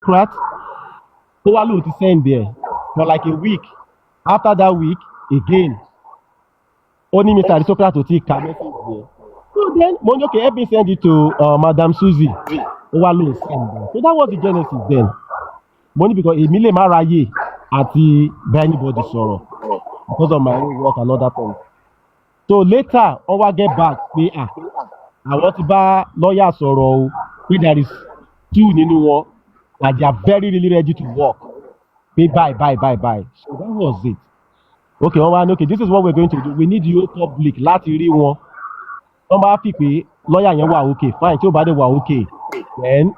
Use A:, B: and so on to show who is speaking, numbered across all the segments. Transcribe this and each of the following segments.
A: aristocrat. Ó wá lóun ti send there for like a week. After that week, again, only Mr. Aristocrat to take a message there. So then, okay, help me send it to Madam Susie. Ó wá lóun send there. So that was the genesis then. Money because èmi lè má ráyè àti bá anybody sọ̀rọ̀ because of my own work and other things. So later, wọ́n wá get back pé àwọn ti bá lawyer sọ̀rọ̀ o pé there is 2 nínú wọn and they are very really ready to work. Pay bye. So that was it. Okay, okay, this is what we're going to do. We need you public láti rí wọn. Wọ́n bá fi pé lawyer yẹn wà okay, fine. Tí ó bá dé wà okay, then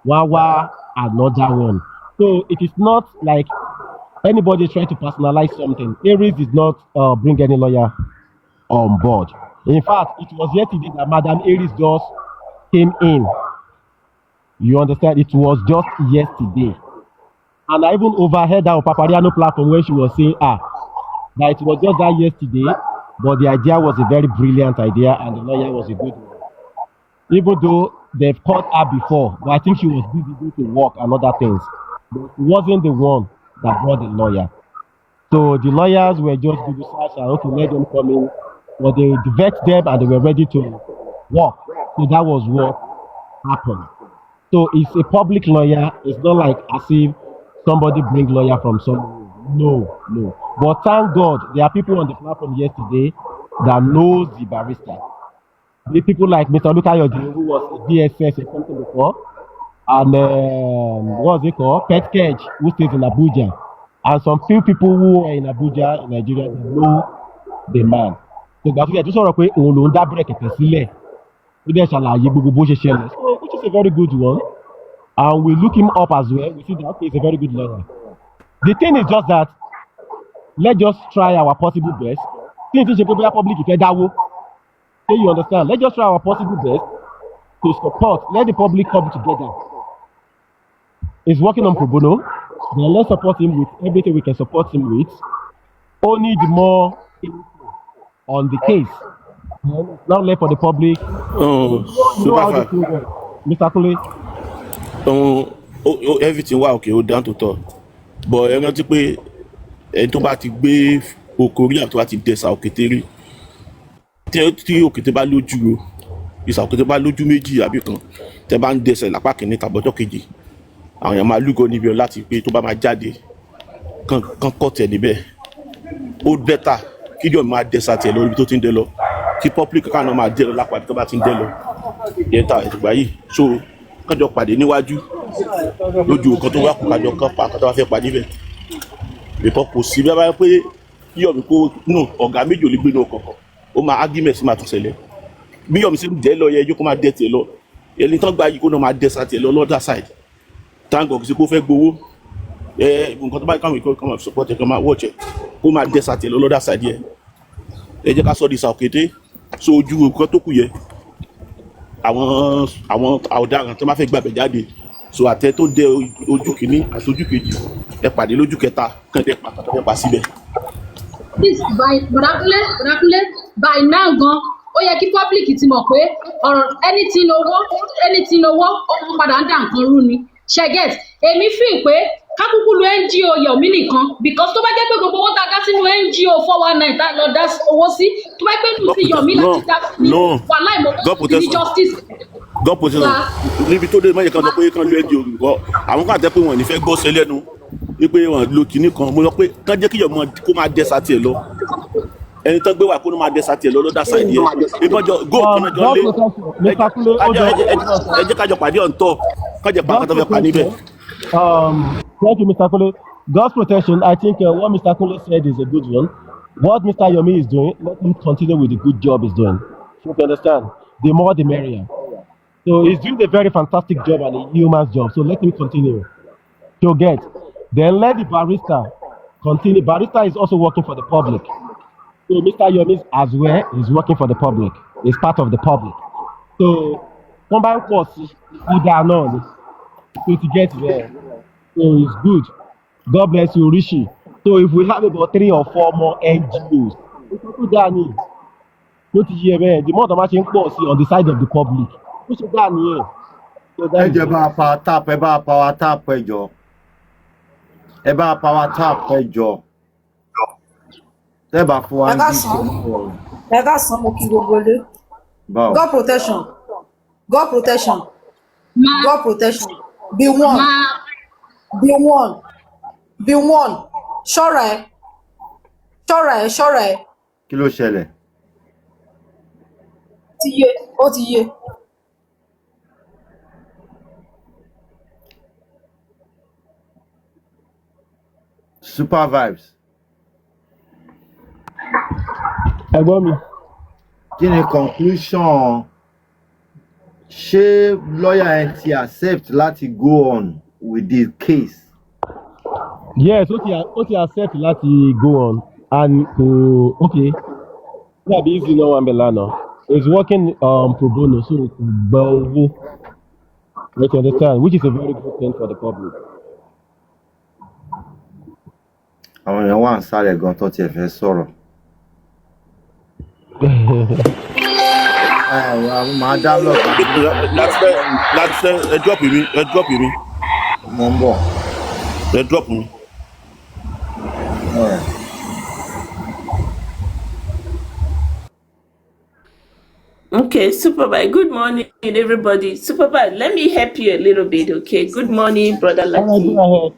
A: wọ́n wá another one. So it is not like anybody is trying to personalize something. Aries did not bring any lawyer on board. In fact, it was yesterday that Madam Aries just came in. You understand? It was just yesterday. And I even overheard her on Papariano platform when she was saying, that it was just that yesterday, but the idea was a very brilliant idea and the lawyer was a good one. Even though they've caught her before, but I think she was busy going to work and other things. But she wasn't the one that brought the lawyer. So the lawyers were just doing research and okay, let them come in. But they vet them and they were ready to work. So that was what happened. So it's a public lawyer. It's not like as if somebody bring lawyer from somewhere. No. But thank God, there are people on the platform yesterday that knows the barrister. The people like Mr. Lukayoji, who was a DSS or something before, and what's it called? Pet Cage, who stays in Abuja. And some few people who are in Abuja, in Nigeria, they know the man. So that's why I just sort of pé òun ló ń dá bírèkì sílẹ̀. Ó dẹ̀ ṣàlàyé gbogbo bó ṣe ṣẹlẹ̀. So which is a very good one. And we look him up as well. We see that okay, he's a very good lawyer. The thing is just that let's just try our possible best. Things ṣe pé bóyá public ìfẹ́ dáwó. So you understand? Let's just try our possible best to support. Let the public come together. He's working on pro bono. Then let's support him with everything we can support him with. Only the more on the case. Now left for the public.
B: Super fan.
A: Mr. Kule.
B: Everything wa okay, down to talk. But ẹ rántí pé ẹni tó bá ti gbé okòrí àti tó bá ti dẹ̀sà òkété rí. Tí òkété bá lójú o, ìsà òkété bá lójú méjì àbí kan, tẹ́ bá ń dẹ̀sẹ̀ lápá kìíní tàbọ̀jọ́ kejì. Àwọn èèyàn máa lúgọ níbi ọ láti pé tó bá máa jáde kan kọ́ tẹ̀ níbẹ̀. Ó bẹ́tà kí ìjọba máa dẹ̀sà tẹ̀ lórí ibi tó ti ń dẹ lọ. Kí public kan náà máa dẹ lọ lápá ibi tó bá ti ń dẹ lọ. Yẹn ta ìgbà yìí. So kájọ pàdé níwájú lójú nǹkan tó wá kó kájọ kan pa àkàtà wá fẹ́ pàdé bẹ́ẹ̀. Bìkọ́ kò sí bí a bá yẹ pé yọ̀mí kó nù ọ̀gá méjì ò lè gbé nù ọ̀kọ̀ọ̀kan. Ó máa argument máa tún ṣẹlẹ̀. Bí yọ̀mí ṣe ń dẹ́ lọ yẹ ẹjọ́ kó máa dẹ́ tiẹ̀ lọ. Ẹni tán gba yìí kó náà máa dẹ́sà tiẹ̀ lọ lọ́dà side. Thank God, kó fẹ́ gbowó nǹkan tó bá káwọn ìkọ́ kan support ẹ̀ kan máa watch ẹ̀ kó máa dẹ́sà tiẹ̀ lọ lọ́dà side yẹ. Ẹ jẹ́ ká sọ di ìsà òkété so ojú nǹkan tó kù yẹ àwọn ọ̀daràn tó máa fẹ́ gbàgbẹ́ jáde so àtẹ tó dẹ ojú kìíní àti ojú kejì ẹ pàdé lójú kẹta kàn dé pàtàkì ẹ pa síbẹ̀.
C: Bọ̀dákúnlé by now gan ó yẹ kí public ti mọ̀ pé ọ̀rọ̀ anything owó ó padà ń dà nǹkan rú ni ṣẹ́gẹ̀t èmi fi pé kákúkú lu NGO Yomi nìkan because tó bá jẹ́ pé gbogbo owó tá a dá sínú NGO 419 tá a lọ dá owó sí tó bá jẹ́ pé nù sí Yomi láti dá sí wàhálà ìmọ̀ ní justice.
B: God protection níbi tó dé mọ́yẹ̀ kan sọ pé kán lu NGO nǹkan àwọn kan àtẹ́ pé wọ́n ní fẹ́ gbọ́ sẹ́ lẹ́nu wípé wọ́n lo kinní kan mo sọ pé kán jẹ́ kí Yomi kó máa dẹ́sà tiẹ̀ lọ ẹni tó gbé wà kó máa dẹ́sà tiẹ̀ lọ lọ́dà sáìdì ẹ̀ ìkànjọ góòkù náà jọ lé ẹ jẹ́ kájọ pàdé ọ̀ǹtọ̀ kájọ pàdé ọ̀ǹtọ̀ fẹ́ pàdé bẹ́ẹ̀.
A: Thank you, Mr. Kule. God's protection, I think what Mr. Kule said is a good one. What Mr. Yomi is doing, let him continue with the good job he's doing. You can understand? The more the merrier. So he's doing a very fantastic job and a human job. So let him continue to get. Then let the barrister continue. Barrister is also working for the public. So Mr. Yomi as well is working for the public. He's part of the public. So combine course, so to get there. So it's good. God bless you, Rishi. So if we have about 3 or 4 more NGOs, the more the matching policy on the side of the public. So So that is
D: jẹ́ bá a power tap ẹ bá a power tap ẹ jọ ẹ bá a power tap ẹ jọ tẹ́ bá fún wa
E: ẹ
D: ń
E: ká
D: bí
E: san
D: ìṣòro
E: ẹ ká san mo kí gbogbo ilé.
D: báwo.
E: God protection, God protection,
C: Ma,
E: God protection. Be one,
C: ma,
E: be one, be one. Ṣọ́ra ẹ, ṣọ́ra ẹ, ṣọ́ra ẹ.
D: kí ló ṣẹlẹ̀.
E: Ti yé, ó ti yé.
D: Super vibes.
A: ẹ̀gbọ́n mi.
D: Kí ni conclusion ṣé lawyer ẹ ti accept láti go on with the case.
A: Yes, ó ti accept láti go on and kò okay dàbí easy náà wà ń bẹ̀ lánàá. He's working pro bono so kò gba owó. You understand, which is a very good thing for the public.
D: Àwọn èèyàn wà ń sálẹ̀ gan tó tiẹ̀ fẹ́ sọ̀rọ̀. Màá dá lọ́ọ̀bù.
B: Latisne ẹ drop mi.
D: Mo ń bọ̀.
B: Ẹ drop mi.
F: Okay, Superbike. Good morning, everybody. Superbike, let me help you a little bit, okay? Good morning, Brother Latisne.
A: Go ahead.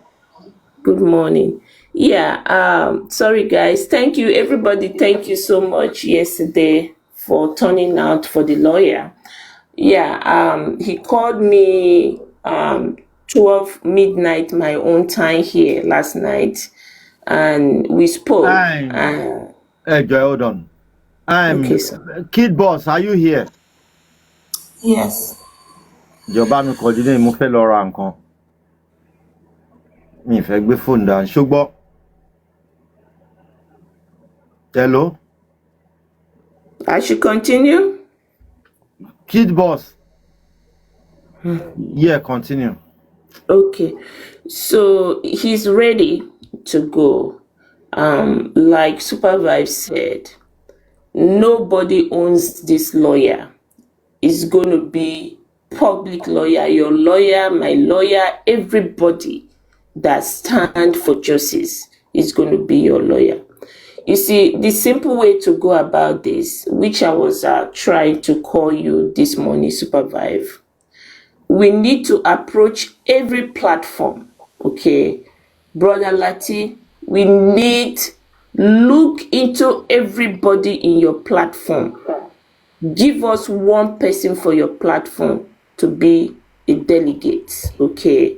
F: Good morning. Yeah, sorry guys. Thank you, everybody. Thank you so much yesterday for turning out for the lawyer. Yeah, he called me 12 midnight my own time here last night, and we spoke.
D: Hey, Joy, hold on.
F: Okay, sir.
D: Kid Boss, are you here?
E: Yes.
D: Ìjọba mi kọjú ní mo fẹ́ lọ ra nǹkan. Mi fẹ́ gbé fóònù dání. Ṣùgbọ́n. Hello?
F: I should continue?
D: Kid Boss. Yeah, continue.
F: Okay. So he's ready to go. Like Supervibe said, nobody owns this lawyer. It's going to be public lawyer, your lawyer, my lawyer, everybody that stand for justice is going to be your lawyer. You see, the simple way to go about this, which I was trying to call you this morning, Supervibe, we need to approach every platform, okay? Brother Lati, we need look into everybody in your platform. Give us one person for your platform to be a delegate, okay?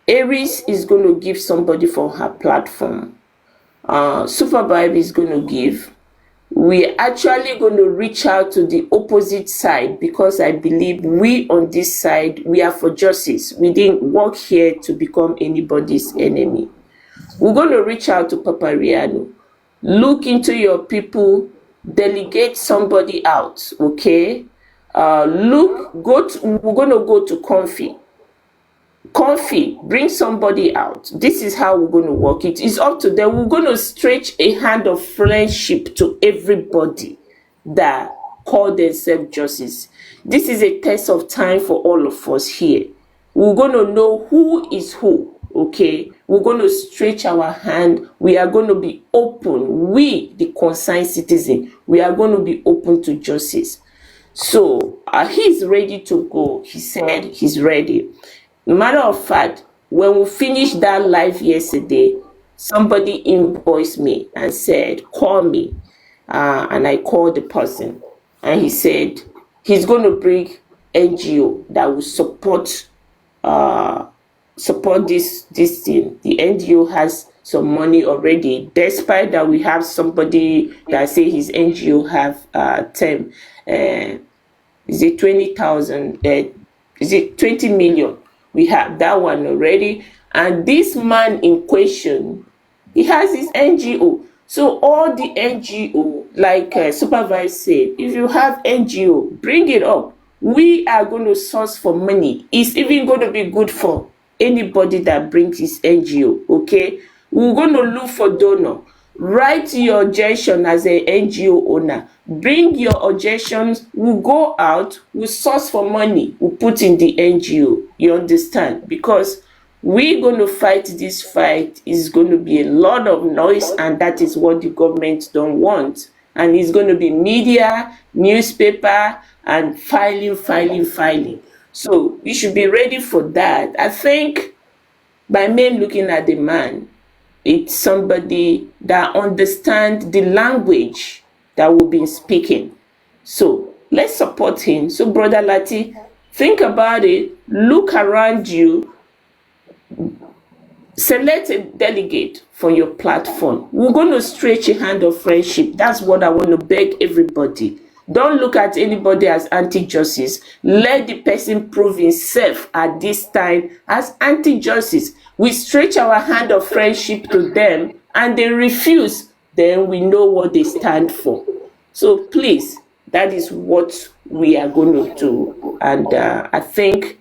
F: Aries is going to give somebody for her platform. Supervibe is going to give. We're actually going to reach out to the opposite side because I believe we on this side, we are for justice. We didn't work here to become anybody's enemy. We're going to reach out to Papariano. Look into your people, delegate somebody out, okay? We're going to go to Comfy, bring somebody out. This is how we're going to work it. It's up to them. We're going to stretch a hand of friendship to everybody that call themselves justice. This is a test of time for all of us here. We're going to know who is who, okay? We're going to stretch our hand. We are going to be open. We, the concerned citizen, we are going to be open to justice. So he's ready to go. He said he's ready. Matter of fact, when we finished that live yesterday, somebody invoiced me and said, call me. And I called the person. And he said he's going to bring NGO that will support this thing. The NGO has some money already, despite that we have somebody that say his NGO have 10, is it 20,000, is it 20 million? We have that one already. And this man in question, he has his NGO. So all the NGO, like Supervisor said, if you have NGO, bring it up. We are going to source for money. It's even going to be good for anybody that brings his NGO, okay? We're going to look for donor. write your objection as a NGO owner. Bring your objections. We'll go out, we'll source for money, we'll put in the NGO. You understand? Because we're going to fight this fight. It's going to be a lot of noise, and that is what the government don't want. And it's going to be media, newspaper, and filing. So we should be ready for that. I think by men looking at the man, it's somebody that understands the language that we've been speaking. So let's support him. So Brother Lati, think about it, look around you, select a delegate for your platform. We're going to stretch a hand of friendship. That's what I want to beg everybody. Don't look at anybody as anti-justice. Let the person prove himself at this time as anti-justice. We stretch our hand of friendship to them and they refuse, then we know what they stand for. So please, that is what we are going to do. And I think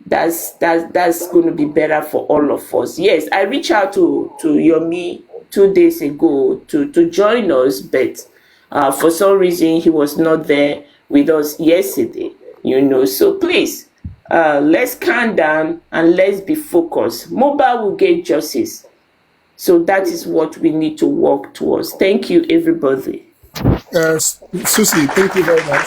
F: that's going to be better for all of us. Yes, I reached out to Yomi 2 days ago to join us, but for some reason he was not there with us yesterday, so please, let's calm down and let's be focused. Mobile will get justice, so that is what we need to work towards. Thank you, everybody.
G: Susie, thank you very much.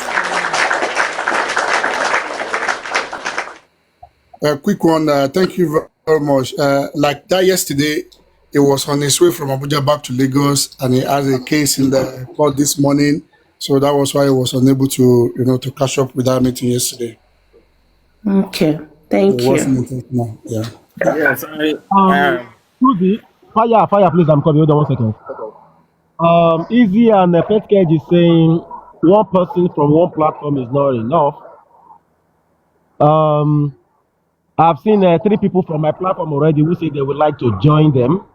G: A quick one, thank you very much. Like that yesterday, he was on his way from Abuja back to Lagos, and he has a case in the court this morning. So that was why he was unable to, to catch up with that meeting yesterday.
F: Okay, thank you.
G: Intentional. Yeah.
B: Yes,
A: Susie, fire, please. I'm coming. Hold on 1 second. Easy and Petcage is saying one person from one platform is not enough. I've seen 3 people from my platform already who say they would like to join them.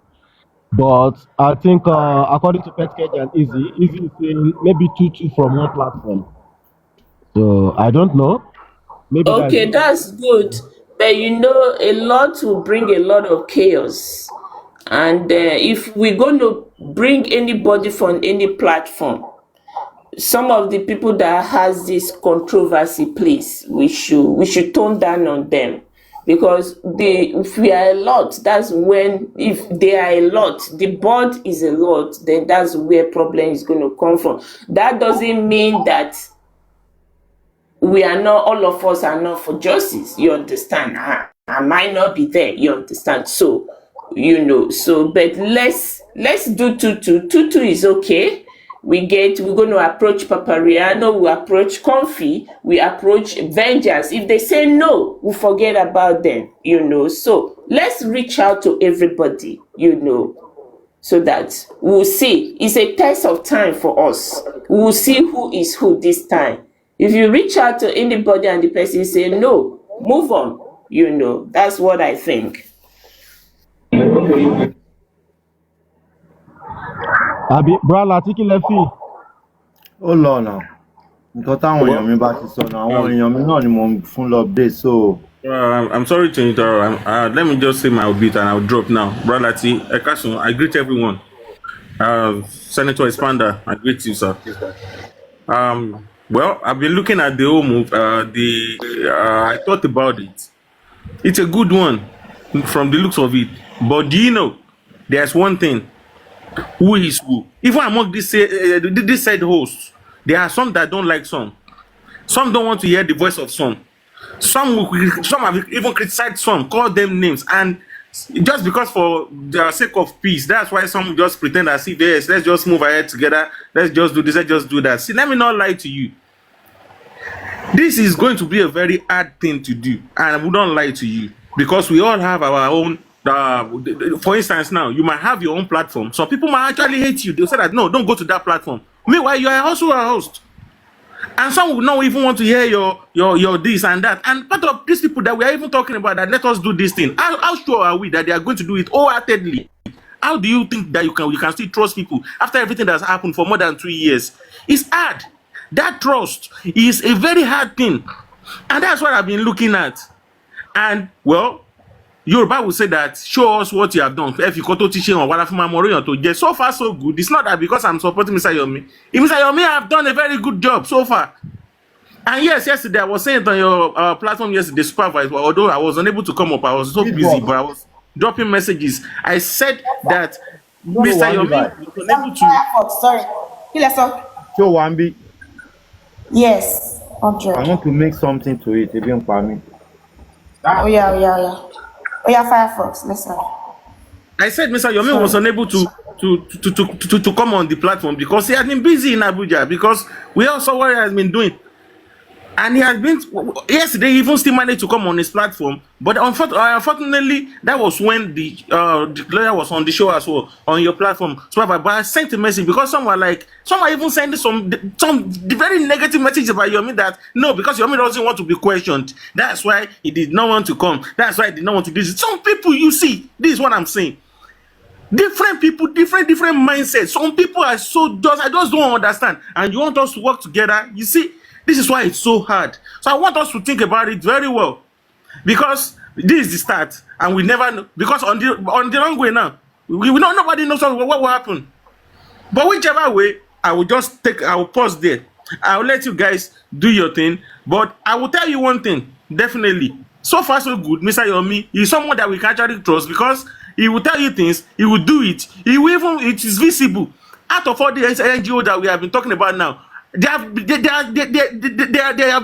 A: But I think, according to Petcage and Easy is saying maybe 2 from one platform. So I don't know. Maybe
F: okay, that's good. But a lot will bring a lot of chaos. And if we're going to bring anybody from any platform, some of the people that has this controversy, please, we should tone down on them. Because if we are a lot, that's when, if they are a lot, the board is a lot, then that's where problem is going to come from. That doesn't mean that we are not, all of us are not for justice, you understand? I might not be there, you understand? So, but let's do 2-2. 2-2 is okay. We're going to approach Papariano, we approach Comfy, we approach Vengeance. If they say no, we forget about them, So let's reach out to everybody, so that we'll see. It's a test of time for us. We'll see who is who this time. If you reach out to anybody and the person say no, move on, That's what I think.
A: Abi, brother, take it left feet.
D: Ó lọ nà. Nǹkan táwọn èèyàn mi bá ti sọ nà, àwọn èèyàn mi náà ni mo fún lọ update, so.
B: I'm sorry to interrupt. Let me just say my bit and I'll drop now. Brother T, Ekasun, I greet everyone. Senator Expander, I greet you, sir. Well, I've been looking at the whole move. I thought about it. It's a good one from the looks of it. But do you know, there's one thing. Who is who? Even among this said hosts, there are some that don't like some. Some don't want to hear the voice of some. Some have even criticized some, called them names, and just because for the sake of peace, that's why some just pretend as if yes, let's just move ahead together. Let's just do this. Let's just do that. See, let me not lie to you. This is going to be a very hard thing to do, and we don't lie to you because we all have our own. For instance, now you might have your own platform. Some people might actually hate you. They'll say that no, don't go to that platform. Meanwhile, you are also a host, and some will not even want to hear your this and that. And part of these people that we are even talking about that let us do this thing. How sure are we that they are going to do it wholeheartedly? How do you think that you can still trust people after everything that's happened for more than 3 years? It's hard. That trust is a very hard thing, and that's what I've been looking at. And well, Yoruba will say that show us what you have done. If you got to teach on what to get so far so good. It's not that because I'm supporting Mr. Yomi. If Mr. Yomi have done a very good job so far. And yes, yesterday I was saying it on your platform yesterday, supervisor. Although I was unable to come up, I was so busy, but I was dropping messages. I said that Mr. Yomi was unable to.
H: Firefox, sorry.
D: Show Wambi.
H: Yes, 100.
D: I want to make something to it. Even for me.
H: Oh yeah. Oh yeah, Firefox. Listen.
B: I said Mr. Yomi was unable to come on the platform because he had been busy in Abuja because we all saw what he has been doing. And he has been, yesterday, he even still managed to come on his platform. But unfortunately, that was when the lawyer was on the show as well, on your platform. So, but I sent a message because someone even sent some very negative messages about Yomi that, no, because Yomi doesn't want to be questioned. That's why he did not want to come. That's why he did not want to do this. Some people, you see, this is what I'm saying. Different people, different mindsets. Some people are so just, I just don't understand. And you want us to work together, you see. This is why it's so hard. So I want us to think about it very well. Because this is the start. And we never know. Because on the long way now, we know nobody knows what will happen. But whichever way, I will pause there. I will let you guys do your thing. But I will tell you one thing, definitely. So far, so good. Mr. Yomi is someone that we can actually trust because he will tell you things, he will do it. It is visible. Out of all the NGO that we have been talking about now, they have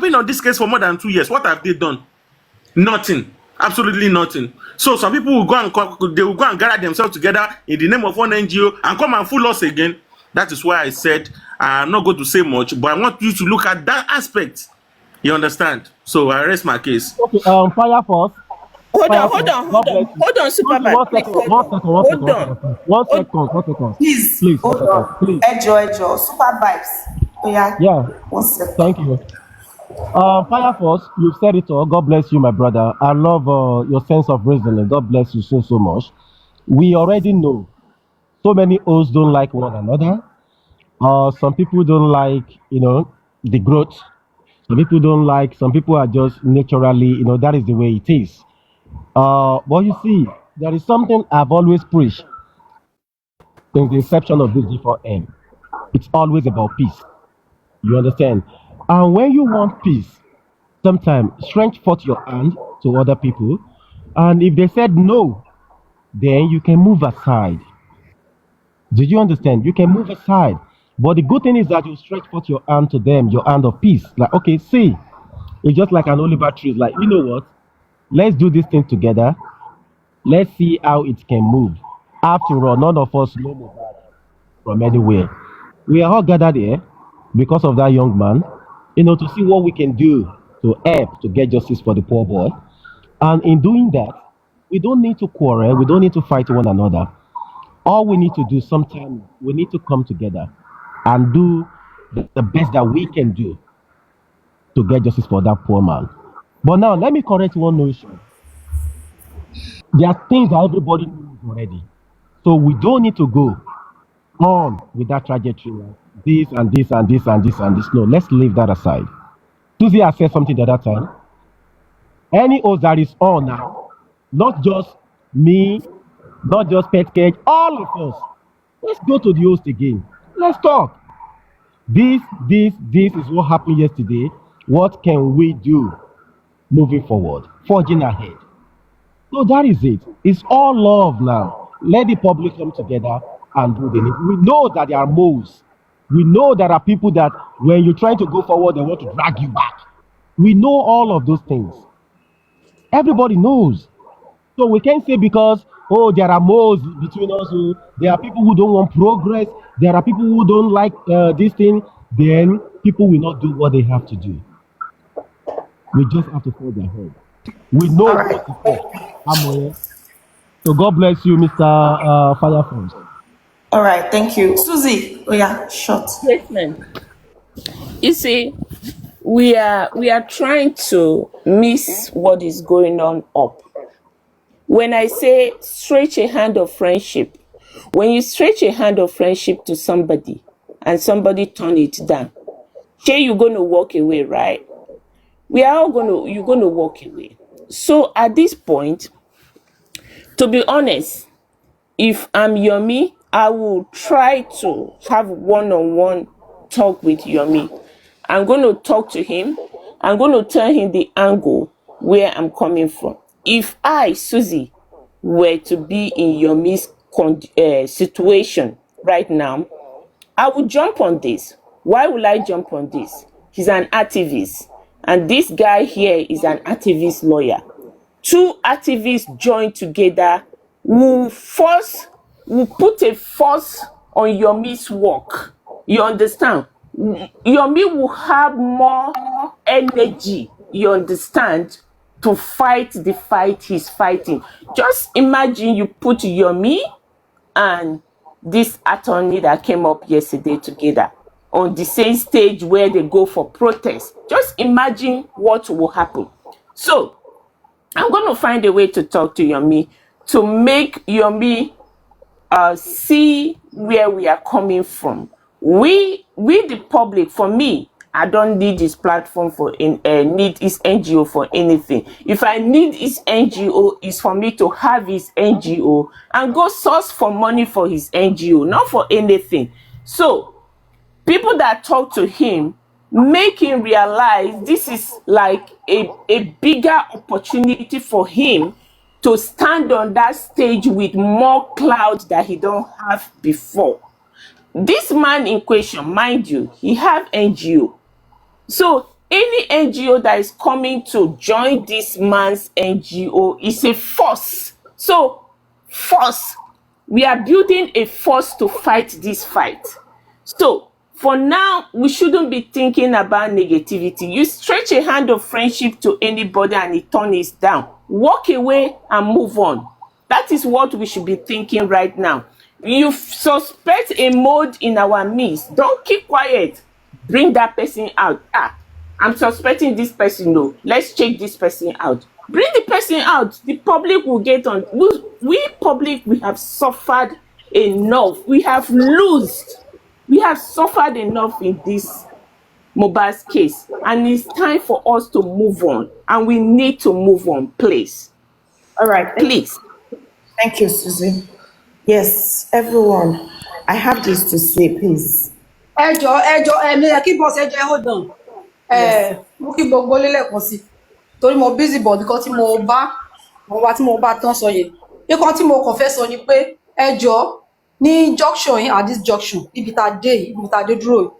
B: been on this case for more than 2 years. What have they done? Nothing. Absolutely nothing. So some people will go and gather themselves together in the name of one NGO and come and fool us again. That is why I said I'm not going to say much, but I want you to look at that aspect. You understand? So I rest my case.
A: Okay, Fire Force.
F: Hold on, Supervisor.
A: One second.
H: Please, hold on.
A: Please.
H: Ejo, Super Vibes. Oh yeah.
A: Yeah.
H: 1 second.
A: Thank you. Fire Force, you've said it all. God bless you, my brother. I love your sense of reasoning. God bless you so much. We already know so many O's don't like one another. Some people don't like, the growth. Some people are just naturally, that is the way it is. But you see, there is something I've always preached since the inception of this G4M. It's always about peace. You understand? And when you want peace, sometimes stretch forth your hand to other people. And if they said no, then you can move aside. Did you understand? You can move aside. But the good thing is that you stretch forth your hand to them, your hand of peace. Like, okay, see, it's just like an olive tree. It's like, you know what? Let's do this thing together. Let's see how it can move. After all, none of us know from anywhere. We are all gathered here because of that young man, to see what we can do to help to get justice for the poor boy. And in doing that, we don't need to quarrel, we don't need to fight one another. All we need to do sometimes, we need to come together and do the best that we can do to get justice for that poor man. But now, let me correct one notion. There are things that everybody knows already. So we don't need to go on with that trajectory. Like this and this and this and this and this. No, let's leave that aside. Susie has said something the other time. Any oath that is on now, not just me, not just Pet Cage, all of us. Let's go to the host again. Let's talk. This is what happened yesterday. What can we do moving forward, forging ahead? So that is it. It's all love now. Let the public come together and do the need. We know that there are moles. We know there are people that when you're trying to go forward, they want to drag you back. We know all of those things. Everybody knows. So we can't say because, there are moles between us. There are people who don't want progress. There are people who don't like this thing. Then people will not do what they have to do. We just have to forge ahead. We know
H: All right.
A: what to say. So God bless you, Mr. Fireforce.
H: All right, thank you. Susie, oh yeah, short.
F: Statement. You see, we are trying to miss what is going on up. When I say stretch a hand of friendship, when you stretch a hand of friendship to somebody and somebody turn it down, say you're going to walk away, right? You're going to walk away. So at this point, To be honest, if I'm Yomi, I will try to have one-on-one talk with Yomi. I'm going to talk to him. I'm going to tell him the angle where I'm coming from. If I, Susie, were to be in Yomi's situation right now, I would jump on this. Why will I jump on this? He's an activist, and this guy here is an activist lawyer. Two activists joined together will put a force on Yomi's work. You understand? Yomi will have more energy, you understand, to fight the fight he's fighting. Just imagine you put Yomi and this attorney that came up yesterday together on the same stage where they go for protest. Just imagine what will happen. So I'm going to find a way to talk to Yomi to make Yomi see where we are coming from. We the public, for me, I don't need his platform need his NGO for anything. If I need his NGO, it's for me to have his NGO and go source for money for his NGO, not for anything. So people that talk to him make him realize this is like a bigger opportunity for him to stand on that stage with more clout that he don't have before. This man in question, mind you, he have NGO. So any NGO that is coming to join this man's NGO is a force. So force, we are building a force to fight this fight. So for now, we shouldn't be thinking about negativity. You stretch a hand of friendship to anybody and it turns down. Walk away and move on. That is what we should be thinking right now. You suspect a mold in our midst. Don't keep quiet. Bring that person out. I'm suspecting this person. No, let's check this person out. Bring the person out. The public will get on. We public, we have suffered enough. We have lost. We have suffered enough in this Mohbad's case, and it's time for us to move on, and we need to move on, please.
H: All right.
F: Please.
H: Thank you, Susie. Yes, everyone. I have this to say, please.
E: mi ẹ kí bọ́ọ̀sì ẹjọ́ ẹ hold on. Mo kí gbogbo lélẹ̀kùn sí torí mo busy bọ̀ nǹkan tí mo bá tán sọ yẹn. Nǹkan tí mo kàn fẹ́ sọ ni pé ẹjọ́ ní junction yìí at this junction ibi tá a dé dúró yìí.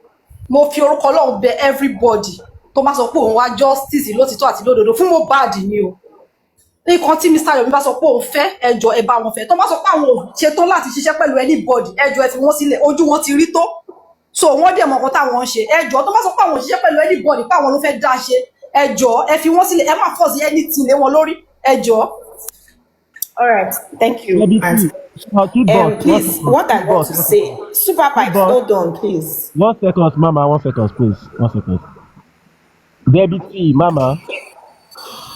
E: Mo fi orúkọ Ọlọ́run bẹ everybody tó bá sọ pé òun wá justice lótìtọ́ àti lódodo fún Mohbad ni o. Nǹkan tí Mr. Yomi bá sọ pé òun fẹ́ ẹjọ́ ẹ bá wọn fẹ́ tó bá sọ pé àwọn ò ṣetán láti ṣiṣẹ́ pẹ̀lú anybody ẹjọ́ ẹ fi wọ́n sílẹ̀ ojú wọn ti rí tó so wọ́n dẹ̀ mọ̀ nǹkan táwọn ń ṣe ẹjọ́ tó bá sọ pé àwọn ò ṣiṣẹ́ pẹ̀lú anybody pé àwọn ló fẹ́ dá ṣe ẹjọ́ ẹ fi wọ́n sílẹ̀ ẹ má force anything lé wọn lórí ẹjọ́.
H: All right, thank you. Please, what I want to say, Super Pipes, hold on, please.
A: 1 second, Mama. 1 second, please. 1 second. Baby Mama.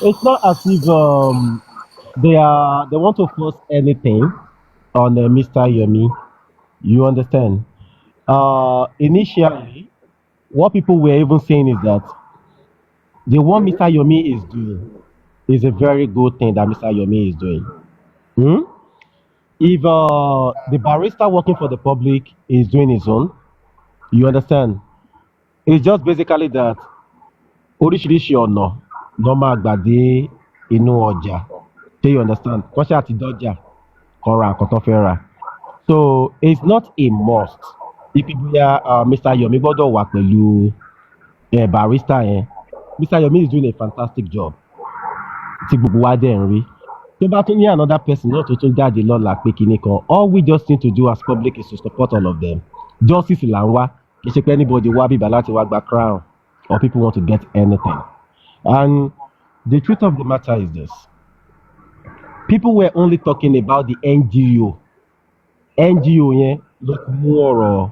A: It's not as if they want to force anything on Mr. Yomi. You understand? Initially, what people were even saying is that the what Mr. Yomi is doing is a very good thing that Mr. Yomi is doing. If the barrister working for the public is doing his own, you understand? It's just basically that oríṣiríṣi ọ̀nà ló máa gbà dé inú ọjà. Do you understand? Kọ́ṣẹ́ àti dọ́jà kan ra nǹkan tó fẹ́ rà. So it's not a must. If Mr. Yomi gbọ́dọ̀ wà pẹ̀lú barrister yẹn. Mr. Yomi is doing a fantastic job. Tí gbogbo wa dẹ̀ ń rí. Tó bá tún ní another person náà tó tún jáde lọ́la pé kinní kan, all we just need to do as public is to support all of them. Justice là ń wá. Kì í ṣe pé anybody wá bíbá láti wá gba crown or people want to get anything. And the truth of the matter is this. People were only talking about the NGO. NGO yẹn ló ti mú ọ̀rọ̀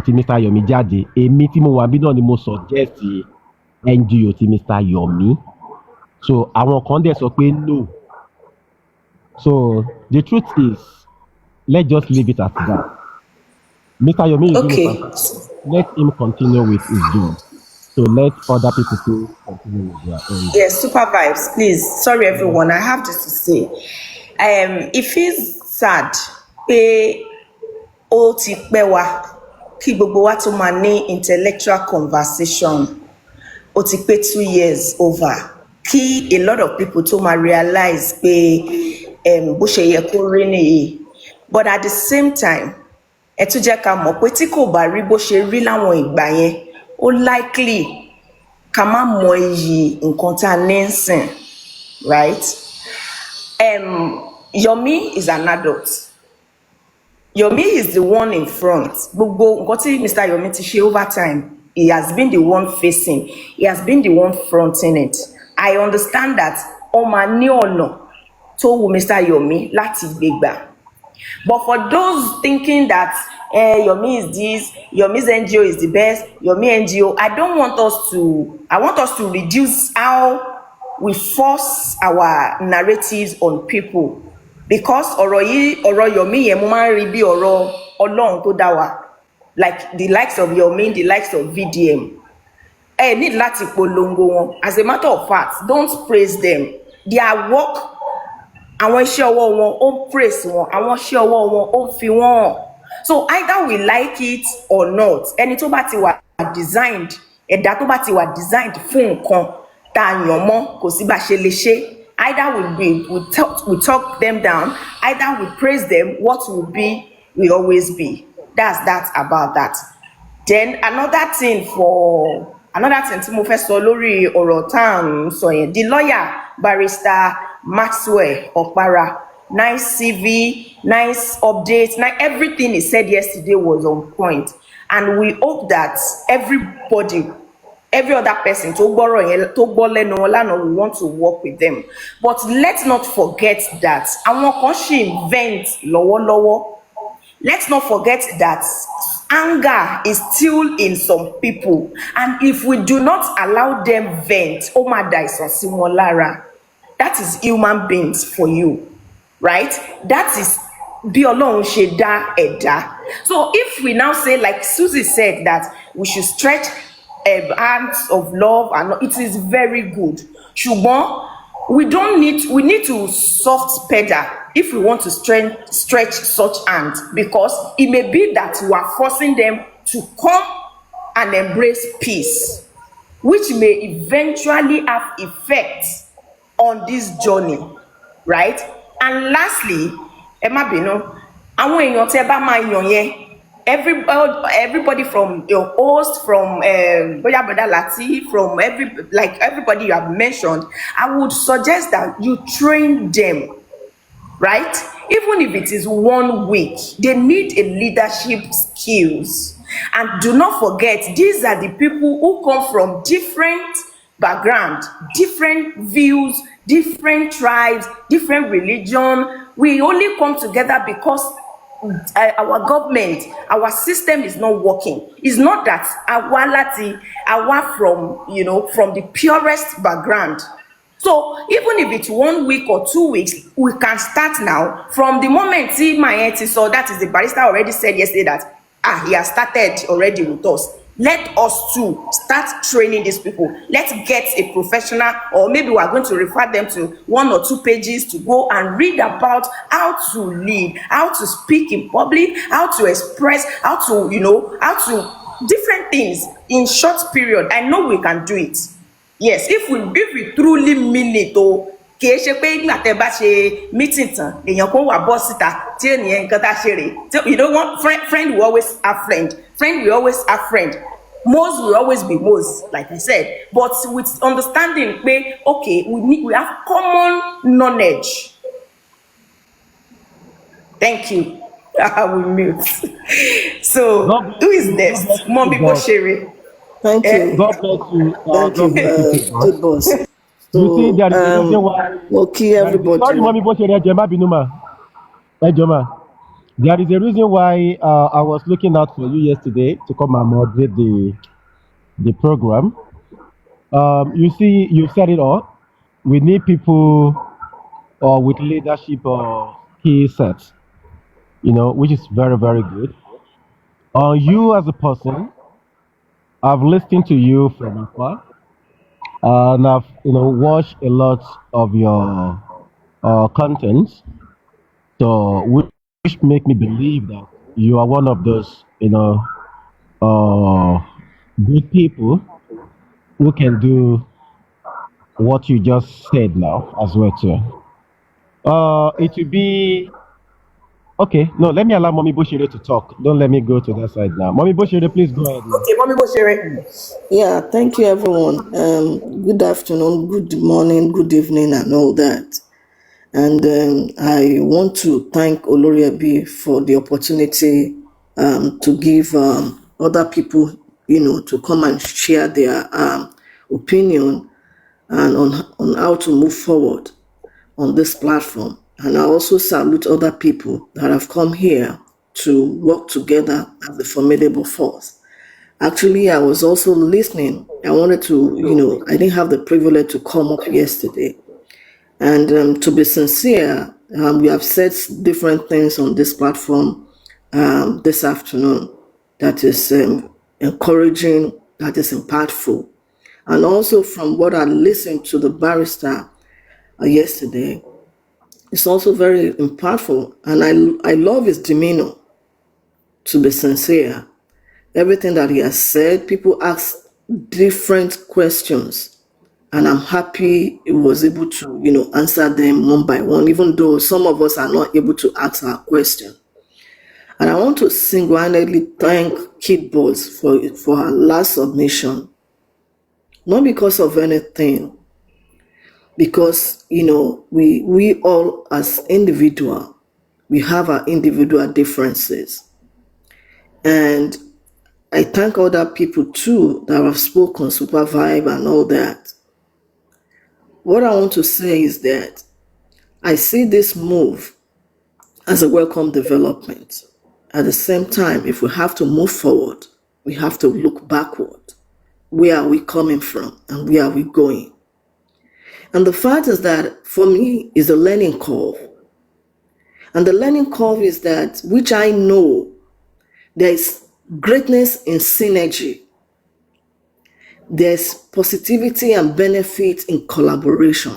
A: tí Mr. Yomi jáde. Èmi tí mo wà bí náà ni mo suggest NGO tí Mr. Yomi. So àwọn kan dẹ̀ sọ pé no. So the truth is, let's just leave it at that. Mr. Yomi is doing fantastic. Let him continue with his job. So let other people to continue with their own.
H: Yes, Super Vibes, please. Sorry, everyone. I have this to say. It feels sad pé ó ti pẹ́ wá kí gbogbo wa tó máa ní intellectual conversation. Ó ti pé 2 years over kí a lot of people tó máa realize pé bó ṣe yẹ kó rí nìyí. But at the same time, ẹ tún jẹ́ ká mọ̀ pé tí kò bá rí bó ṣe rí láwọn ìgbà yẹn, ó likely ká má mọ iyì nǹkan tá a ní ń sìn, right? Yomi is an adult. Yomi is the one in front. Gbogbo nǹkan tí Mr. Yomi ti ṣe over time, he has been the one facing. He has been the one fronting it. I understand that ọmọ ní ọ̀nà tó wù Mr. Yomi láti gbégbà. But for those thinking that Yomi is this, Yomi's NGO is the best, Yomi NGO, I want us to reduce how we force our narratives on people. Because ọ̀rọ̀ Yomi yẹn mo máa ń rí bí ọ̀rọ̀ Ọlọ́run tó dá wa. Like the likes of Yomi, the likes of VDM. Need láti polongo wọn. As a matter of fact, don't praise them. Their work, àwọn iṣẹ́ ọwọ́ wọn ó ń praise wọn, àwọn iṣẹ́ ọwọ́ wọn ó ń fi wọ́n hàn. So either we like it or not, ẹni tó bá ti wà designed, ẹ̀dá tó bá ti wà designed fún nǹkan tá a yàn mọ́ kò sí bá ṣe lè ṣe. Either we talk them down, either we praise them, what will be will always be. That's that about that. Then another thing tí mo fẹ́ sọ lórí ọ̀rọ̀ tá à ń sọ yẹn, the lawyer barrister Maxwell Okpara, nice CV, nice updates, everything he said yesterday was on point, and we hope that every other person tó gbọ́ lẹ́nu wọn lánàá, we want to work with them. But let's not forget that àwọn kan ṣì invent lọ́wọ́lọ́wọ́. Let's not forget that anger is still in some people, and if we do not allow them vent, ó máa dà àìsàn sí wọn lára. That is human beings for you, right? That is bí Ọlọ́run ṣe dá ẹ̀dá. So if we now say, like Susie said, that we should stretch hands of love, and it is very good. Ṣùgbọ́n we need to soft pedal if we want to stretch such hands, because it may be that we are forcing them to come and embrace peace, which may eventually have effects on this journey, right? And lastly, ẹ má bínú, àwọn èèyàn tẹ́ bá máa yàn yẹn, everybody from your host, from Boya Brother Lati, from everybody you have mentioned, I would suggest that you train them, right? Even if it is 1 week, they need a leadership skills. And do not forget, these are the people who come from different background, different views, different tribes, different religion. We only come together because our government, our system is not working. It's not that our from the purest background. So even if it's 1 week or 2 weeks, we can start now. From the moment my so that is the barrister already said yesterday that he has started already with us. Let us too start training these people. Let's get a professional, or maybe we are going to refer them to 1 or 2 pages to go and read about how to lead, how to speak in public, how to express, how to different things in short period. I know we can do it. Yes, if we truly mean it, kì í ṣe pé ìgbà tẹ́ bá ṣe meeting tán èèyàn kan wà bọ́ síta tí ènìyàn nǹkan tá a ṣe rè. You know what, friend will always have friend will always have friend, Mose will always be Mose, like I said, but with understanding pé okay, we have common knowledge. Thank you. I will mute. So who is next? Mommy Boshere.
I: Thank you.
A: God bless you.
I: Thank you, good boss.
A: You see, there is a reason why.
I: Okay, everybody.
A: Sorry, Mommy Boshere, Jema Binuma. Jema. There is a reason why I was looking out for you yesterday to come and moderate the program. You see, you said it all. We need people with leadership skill sets, which is very, very good. You as a person, I've listened to you from afar, and I've watched a lot of your contents. So, which make me believe that you are one of those, uh, good people who can do what you just said now as well too. It will be okay. No, let me allow Mommy Bushire to talk. Don't let me go to that side now. Mommy Bushire, please go ahead now.
H: Okay, Mommy Boshere.
I: Yeah, thank you, everyone. Good afternoon, good morning, good evening, and all that. And I want to thank Oloriabi for the opportunity to give other people, to come and share their opinion and on how to move forward on this platform. And I also salute other people that have come here to work together as a formidable force. Actually, I was also listening. I wanted to, I didn't have the privilege to come up yesterday. And to be sincere, we have said different things on this platform this afternoon that is encouraging, that is impactful. And also from what I listened to the barrister yesterday, it's also very impactful. And I love his demeanor, to be sincere. Everything that he has said, people ask different questions. And I'm happy he was able to, answer them one by one, even though some of us are not able to ask our question. And I want to single-handedly thank Kid Boss for her last submission. Not because of anything, because, we all as individual, we have our individual differences. And I thank other people too that have spoken, Super Vibe and all that. What I want to say is that I see this move as a welcome development. At the same time, if we have to move forward, we have to look backward. Where are we coming from and where are we going? And the fact is that for me is a learning curve. And the learning curve is that, which I know, there is greatness in synergy. There's positivity and benefit in collaboration,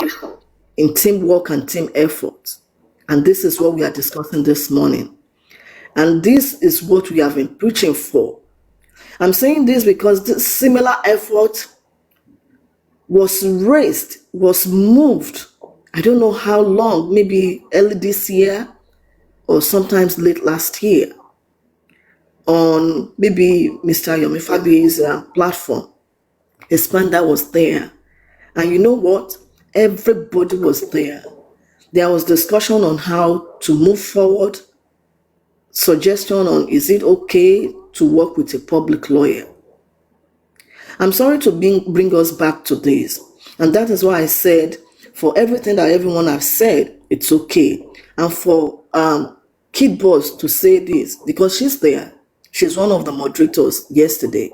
I: in teamwork and team effort. And this is what we are discussing this morning. And this is what we have been preaching for. I'm saying this because this similar effort was raised, was moved, I don't know how long, maybe early this year or sometimes late last year, on maybe Mr. Yomi Fabi's platform. Expander was there. And you know what? Everybody was there. There was discussion on how to move forward, suggestion on is it okay to work with a public lawyer. I'm sorry to bring us back to this. And that is why I said, for everything that everyone has said, it's okay. And for Kid Boss to say this, because she's there, she's one of the moderators yesterday,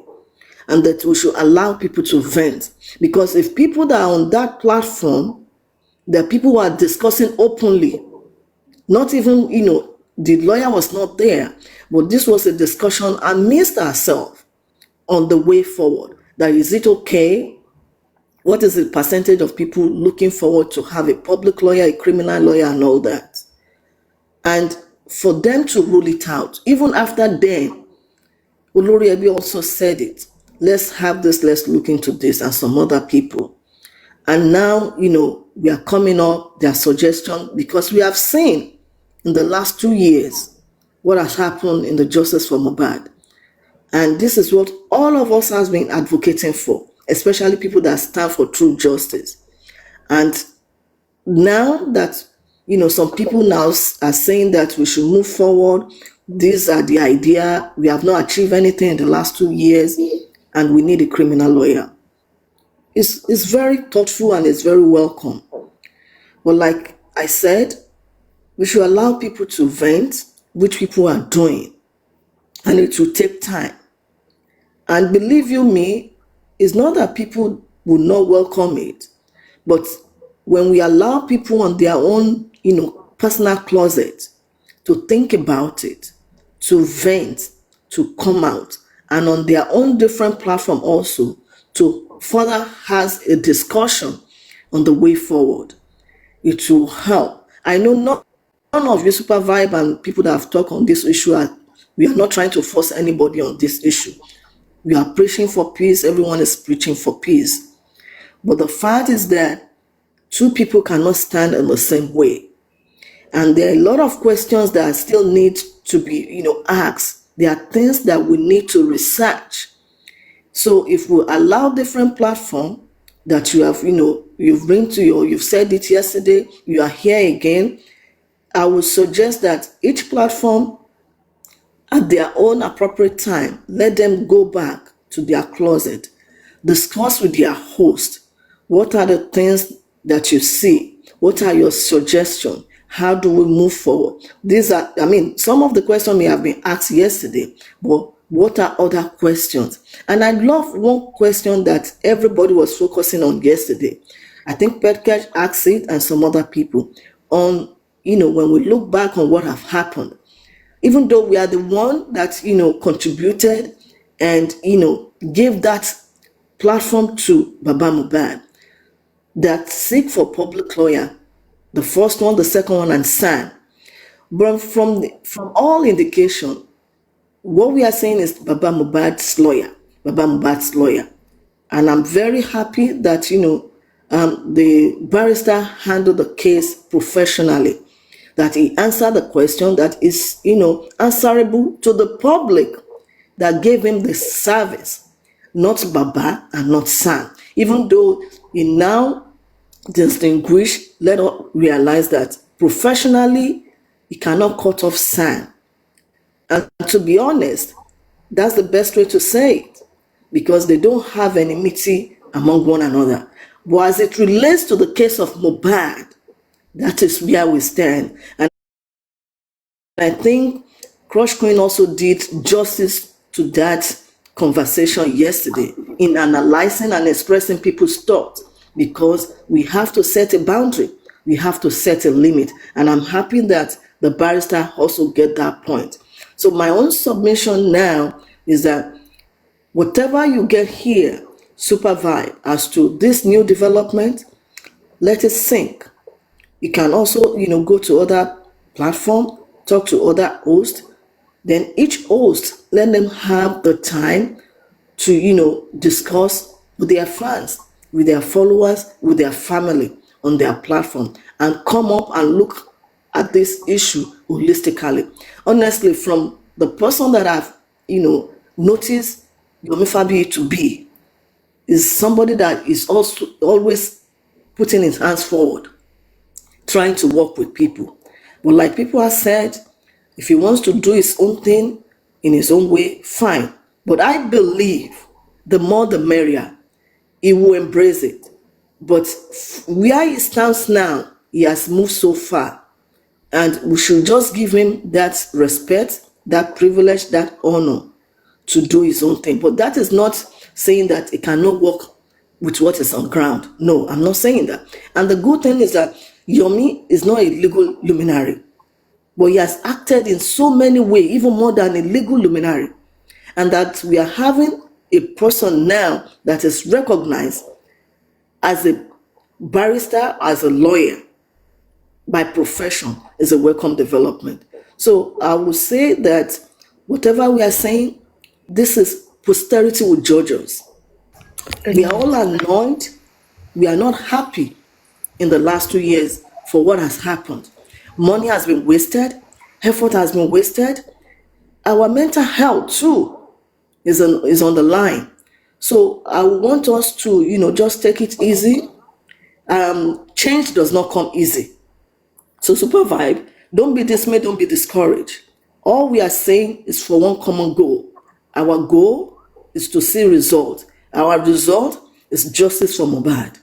I: and that we should allow people to vent. Because if people that are on that platform, the people who are discussing openly, not even, the lawyer was not there, but this was a discussion amidst ourselves on the way forward. That is it okay? What is the percentage of people looking forward to have a public lawyer, a criminal lawyer, and all that? And for them to rule it out, even after then, Olori Ebi also said it. Let's have this, let's look into this, and some other people. And now, we are coming up, their suggestion, because we have seen in the last 2 years what has happened in the Justice for Mohbad. And this is what all of us has been advocating for, especially people that stand for true justice. And now that, some people now are saying that we should move forward, these are the idea, we have not achieved anything in the last 2 years, and we need a criminal lawyer. It's very thoughtful and it's very welcome. But like I said, we should allow people to vent, which people are doing. And it will take time. And believe you me, it's not that people will not welcome it, but when we allow people on their own, personal closet to think about it, to vent, to come out, and on their own different platform also to further has a discussion on the way forward, it will help. I know not none of you super vibe and people that have talked on this issue we are not trying to force anybody on this issue. We are preaching for peace. Everyone is preaching for peace. But the fact is that two people cannot stand in the same way. And there are a lot of questions that still need to be, asked. There are things that we need to research. So if we allow different platform that you have, you've been to, you've said it yesterday, you are here again, I would suggest that each platform at their own appropriate time, let them go back to their closet, discuss with their host. What are the things that you see? What are your suggestions? How do we move forward? These are, some of the questions may have been asked yesterday, but what are other questions? And I love one question that everybody was focusing on yesterday. I think Petkesh asked it and some other people on, when we look back on what have happened, even though we are the one that, contributed and, gave that platform to Baba Mohbad, that seek for public lawyer, the first one, the second one, and SAN. But from all indication, what we are saying is Baba Mohbad's lawyer. And I'm very happy that, the barrister handled the case professionally, that he answered the question that is, answerable to the public that gave him the service, not Baba and not SAN. Even though he now distinguish, let us realize that professionally, he cannot cut off SAN. And to be honest, that's the best way to say it, because they don't have enmity among one another. But as it relates to the case of Mohbad, that is where we stand. And I think Crush Queen also did justice to that conversation yesterday in analyzing and expressing people's thoughts, because we have to set a boundary. We have to set a limit. And I'm happy that the barrister also get that point. So my own submission now is that whatever you get here, Super Vibe, as to this new development, let it sink. You can also, go to other platform, talk to other hosts. Then each host, let them have the time to, discuss with their fans, with their followers, with their family on their platform, and come up and look at this issue holistically. Honestly, from the person that I've, noticed Yomi Fabi to be, is somebody that is also always putting his hands forward, trying to work with people. But like people have said, if he wants to do his own thing in his own way, fine. But I believe the more the merrier. He will embrace it. But where he stands now, he has moved so far. And we should just give him that respect, that privilege, that honor to do his own thing. But that is not saying that he cannot work with what is on ground. No, I'm not saying that. And the good thing is that Yomi is not a legal luminary, but he has acted in so many ways, even more than a legal luminary. And that we are having a person now that is recognized as a barrister, as a lawyer, by profession, is a welcome development. So I would say that whatever we are saying, this is posterity will judge us. We are all annoyed. We are not happy in the last 2 years for what has happened. Money has been wasted. Effort has been wasted. Our mental health too is on the line. So I want us to, just take it easy. Change does not come easy. So Super Vibe, don't be dismayed, don't be discouraged. All we are saying is for one common goal. Our goal is to see result. Our result is justice for Mohbad.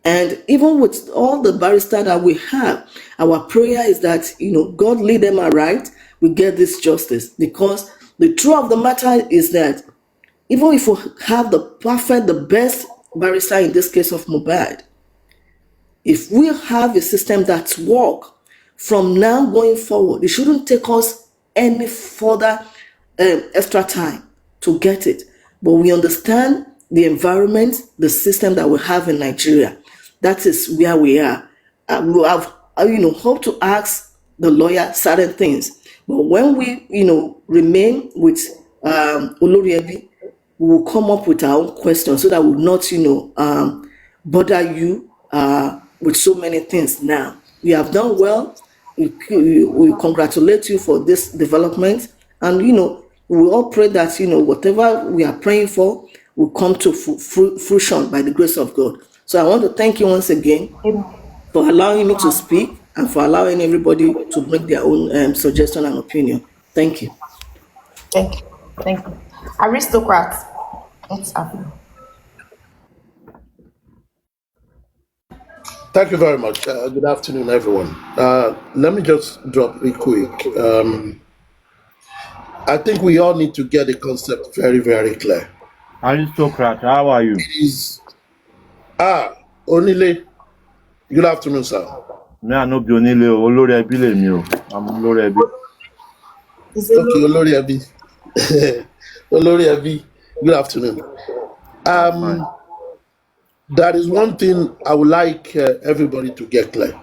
I: And even with all the barristers that we have, our prayer is that, God lead them aright, we get this justice. Because the truth of the matter is that even if we have the best barrister in this case of Mohbad, if we have a system that works from now going forward, it shouldn't take us any further extra time to get it. But we understand the environment, the system that we have in Nigeria. That is where we are. We have, hope to ask the lawyer certain things. But when we, remain with Olori Ebi, we will come up with our own questions so that we will not, bother you with so many things now. You have done well. We congratulate you for this development. And, we all pray that, whatever we are praying for will come to fruition by the grace of God. So I want to thank you once again for allowing me to speak and for allowing everybody to bring their own suggestion and opinion. Thank you.
H: Thank you. Thank you. Aristocrat. What's happening?
J: Thank you very much. Good afternoon, everyone. Let me just drop it quick. I think we all need to get the concept very, very clear.
D: Aristocrat, how are you?
J: Onile. Good afternoon, sir.
D: Me, I no be Onile o. Olori Ebi lemi o. I'm Olori Ebi.
J: Okay, Olori Ebi. Olori Ebi. Good afternoon. That is one thing I would like everybody to get clear.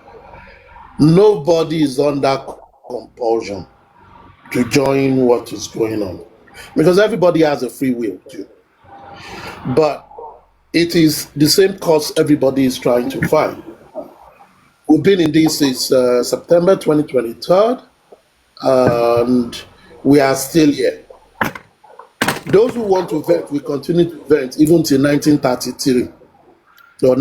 J: Nobody is under compulsion to join what is going on, because everybody has a free will too. But it is the same cause everybody is trying to find. We've been in this since September 2023, and we are still here. Those who want to vent will continue to vent even till 1933 or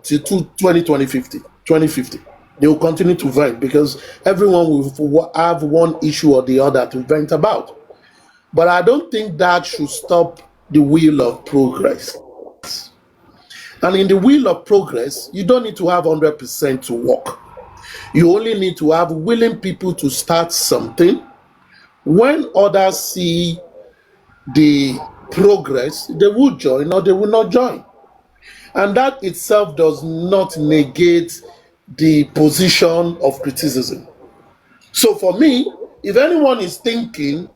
J: 2050. They will continue to vent because everyone will have one issue or the other to vent about. But I don't think that should stop the wheel of progress. And in the wheel of progress, you don't need to have 100% to work. You only need to have willing people to start something. When others see the progress, they will join or they will not join. And that itself does not negate the position of criticism. So for me, if anyone is thinking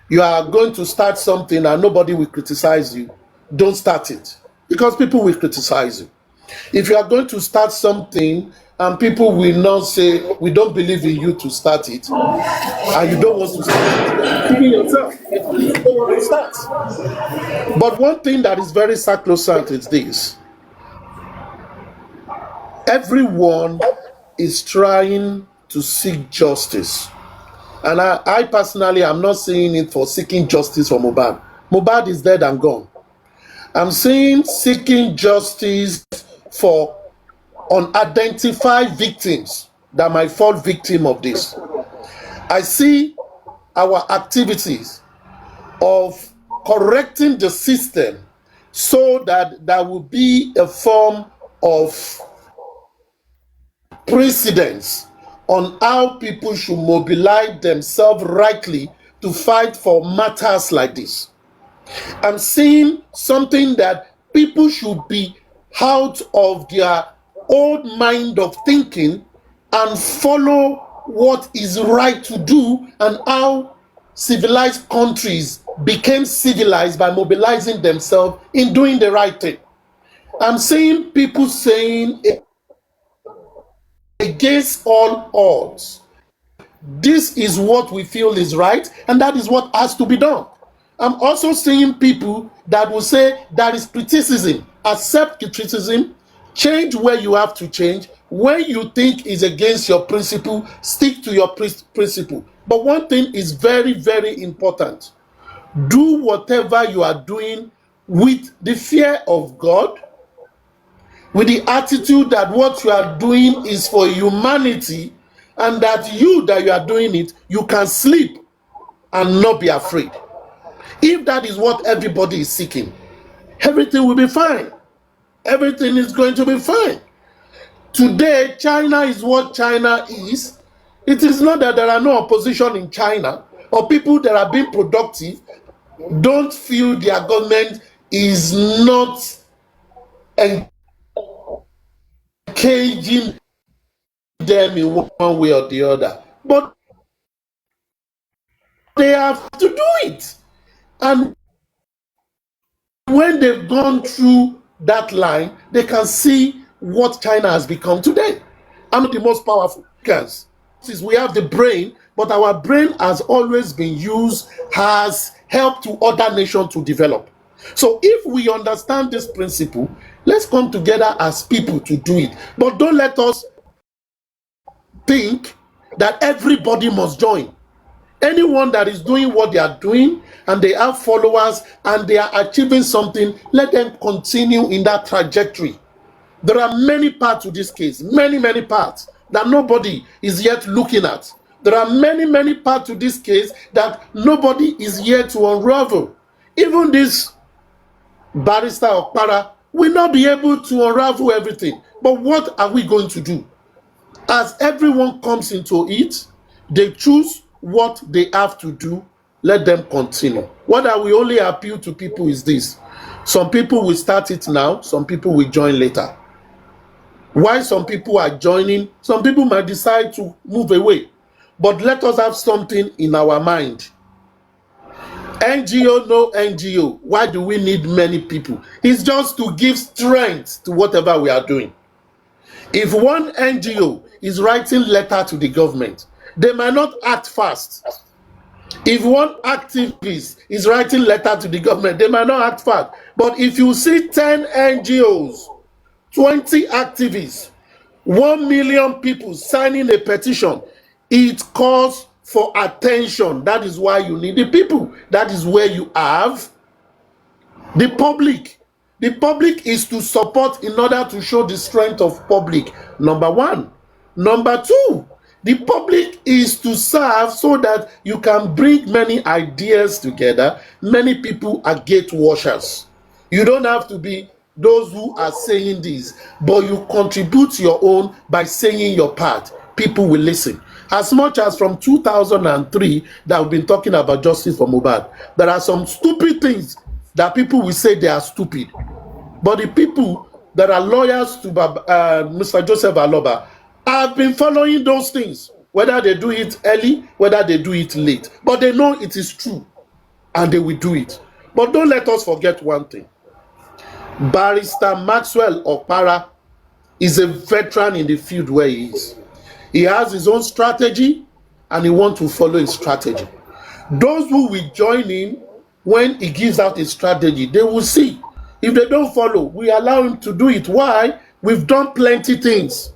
J: you are going to start something and nobody will criticize you, don't start it, because people will criticize you. If you are going to start something and people will not say, we don't believe in you to start it, and you don't want to start it, kill yourself. You don't want to start. But one thing that is very sacrosanct is this: everyone is trying to seek justice. And I personally am not seeing it for seeking justice for Mohbad. Mohbad is dead and gone. I'm saying seeking justice for unidentified victims that might fall victim of this. I see our activities of correcting the system so that there will be a form of precedence on how people should mobilize themselves rightly to fight for matters like this. I'm seeing something that people should be out of their old mind of thinking and follow what is right to do, and how civilized countries became civilized by mobilizing themselves in doing the right thing. I'm seeing people saying against all odds, this is what we feel is right, and that is what has to be done. I'm also seeing people that will say that is criticism. Accept criticism, change where you have to change. When you think is against your principle, stick to your principle. But one thing is very, very important. Do whatever you are doing with the fear of God, with the attitude that what you are doing is for humanity, and that you are doing it, you can sleep and not be afraid. If that is what everybody is seeking, everything will be fine. Everything is going to be fine. Today, China is what China is. It is not that there are no opposition in China, or people that are being productive don't feel their government is not engaging them in one way or the other. But they have to do it. And when they've gone through that line, they can see what China has become today. I'm not the most powerful because we have the brain, but our brain has always been used as help to other nations to develop. So if we understand this principle, let's come together as people to do it. But don't let us think that everybody must join. Anyone that is doing what they are doing and they have followers and they are achieving something, let them continue in that trajectory. There are many parts to this case, many parts that nobody is yet looking at. There are many parts to this case that nobody is yet to unravel. Even this barrister or para will not be able to unravel everything. But what are we going to do? As everyone comes into it, they choose what they have to do. Let them continue. What I will only appeal to people is this. Some people will start it now, some people will join later. Why some people are joining, some people might decide to move away. But let us have something in our mind. NGO, no NGO. Why do we need many people? It's just to give strength to whatever we are doing. If one NGO is writing letter to the government, they might not act fast. If one activist is writing letter to the government, they might not act fast. But if you see 10 NGOs, 20 activists, 1 million people signing a petition, it calls for attention. That is why you need the people. That is where you have the public. The public is to support in order to show the strength of public, number one. Number two, the public is to serve so that you can bring many ideas together. Many people are gate washers. You don't have to be those who are saying this, but you contribute your own by saying your part. People will listen. As much as from 2003 that we've been talking about justice for Mohbad, there are some stupid things that people will say they are stupid. But the people that are lawyers to Mr. Joseph Aloba have been following those things, whether they do it early, whether they do it late. But they know it is true, and they will do it. But don't let us forget one thing. Barrister Maxwell Okpara is a veteran in the field where he is. He has his own strategy, and he wants to follow his strategy. Those who will join him when he gives out his strategy, they will see. If they don't follow, we allow him to do it. Why? We've done plenty things.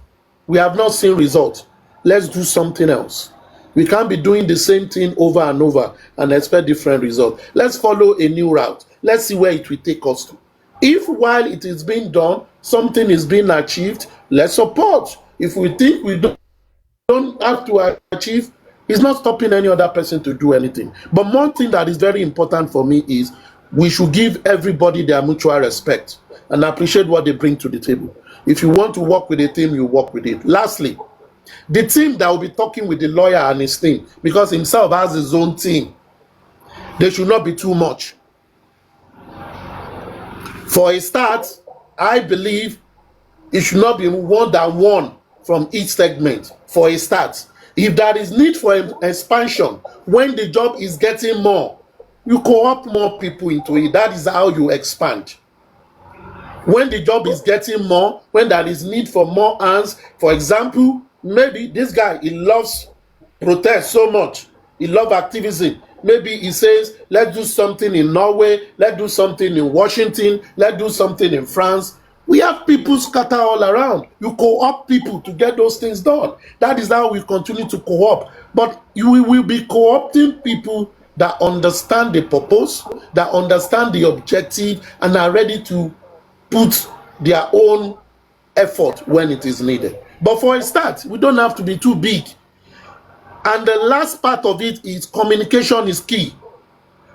J: We have not seen results. Let's do something else. We can't be doing the same thing over and over and expect different results. Let's follow a new route. Let's see where it will take us to. If while it is being done, something is being achieved, let's support. If we think we don't have to achieve, it's not stopping any other person to do anything. But one thing that is very important for me is we should give everybody their mutual respect and appreciate what they bring to the table. If you want to work with a team, you work with it. Lastly, the team that will be talking with the lawyer and his team, because himself has his own team, they should not be too much. For a start, I believe it should not be more than one from each segment. For a start, if there is need for expansion, when the job is getting more, you co-opt more people into it. That is how you expand. When the job is getting more, when there is need for more hands, for example, maybe this guy, he loves protest so much, he loves activism. Maybe he says, let's do something in Norway, let's do something in Washington, let's do something in France. We have people scattered all around. You co-opt people to get those things done. That is how we continue to co-opt. But you will be co-opting people that understand the purpose, that understand the objective, and are ready to put their own effort when it is needed. But for a start, we don't have to be too big. And the last part of it is communication is key.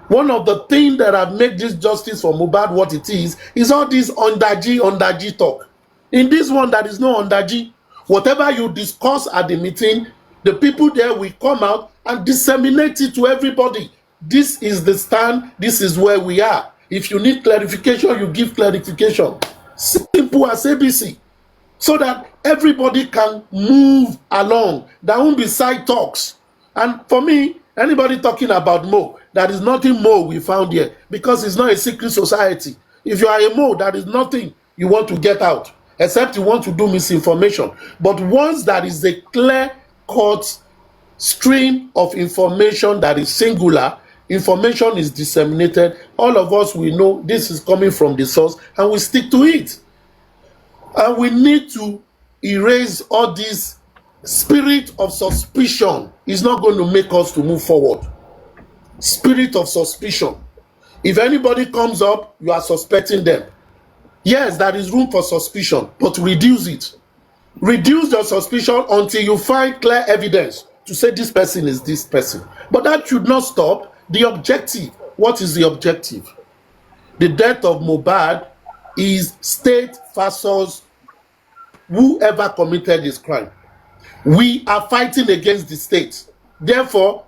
J: One of the things that have made this justice for Mohbad what it is all this underg talk. In this one, there is no underg. Whatever you discuss at the meeting, the people there will come out and disseminate it to everybody. This is the stand. This is where we are. If you need clarification, you give clarification. Simple as ABC. So that everybody can move along. There won't be side talks. And for me, anybody talking about Mo, there is nothing more we found here, because it's not a secret society. If you are a Mo, there is nothing you want to get out. except you want to do misinformation. But once there is a clear-cut stream of information that is singular, information is disseminated, all of us will know this is coming from the source and we stick to it. And we need to erase all this spirit of suspicion. Is not going to make us to move forward. Spirit of suspicion. If anybody comes up, you are suspecting them. Yes, there is room for suspicion, but reduce it. Reduce your suspicion until you find clear evidence to say this person is this person. But that should not stop the objective. What is the objective? The death of Mohbad is state versus whoever committed this crime. We are fighting against the state. Therefore,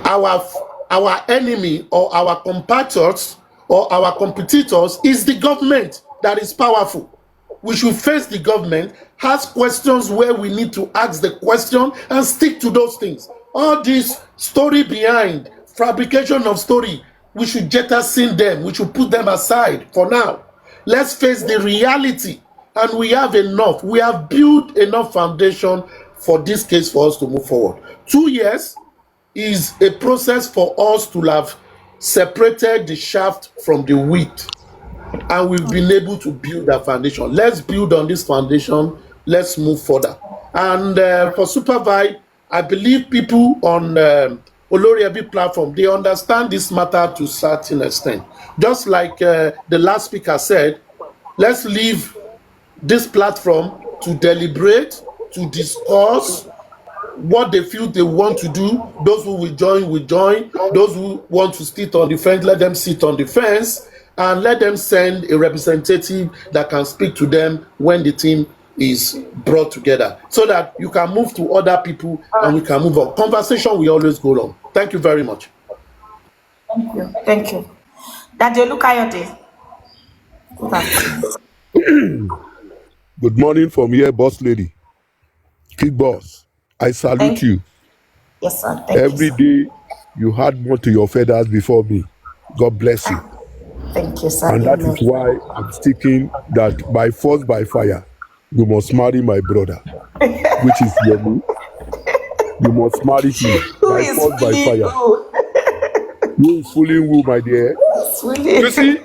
J: our enemy or our compatriots or our competitors is the government that is powerful. We should face the government, ask questions where we need to ask the question, and stick to those things. All this story behind, fabrication of story, we should jettison them. We should put them aside for now. Let's face the reality, and we have enough. We have built enough foundation for this case for us to move forward. 2 years is a process for us to have separated the shaft from the wheat, and we've been able to build that foundation. Let's build on this foundation. Let's move further. And for Supervise, I believe people on Oloriabi platform, they understand this matter to a certain extent. Just like the last speaker said, let's leave this platform to deliberate, to discuss what they feel they want to do. Those who will join. Those who want to sit on the fence, let them sit on the fence, and let them send a representative that can speak to them when the team is brought together, so that you can move to other people and we can move on. Conversation will always go on. Thank you very much.
H: Thank you. Thank you. Daddy Olukayode. Good afternoon.
K: Good morning from here, boss lady. Kick boss, I salute you.
H: Yes, sir. Thank
K: Every
H: you,
K: day you had more to your feathers before me. God bless you.
H: Thank you, sir.
K: And that
H: Amen.
K: is why I'm sticking that by force, by fire, you must marry my brother, which is Yemi. You must marry him
H: Who
K: by
H: is
K: force, by
H: fooling
K: fire.
H: who?
K: Who is fooling who, my dear?
H: Fooling.
K: You see,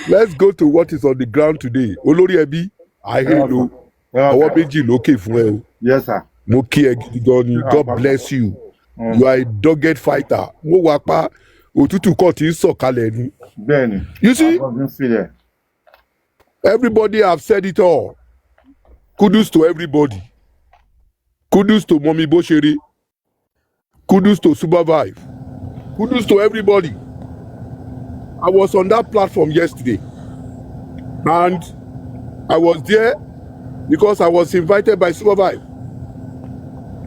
K: let's go to what is on the ground today. Olórí ẹbí, I hail you. Àwọn méjì lókè fún ẹ o.
D: Yes, sir.
K: Mo kí ẹ gidi gan ni. God bless you. You are a dogged fighter. Mo wà pa òtútù kan tí ń sọ̀kalẹ̀ ni.
D: Benny.
K: You see,
D: There.
K: everybody have said it all. Kudos to everybody. Kudos to Mommy Boshere. Kudos to Supervise. Kudos to everybody. I was on that platform yesterday, and I was there because I was invited by Supervise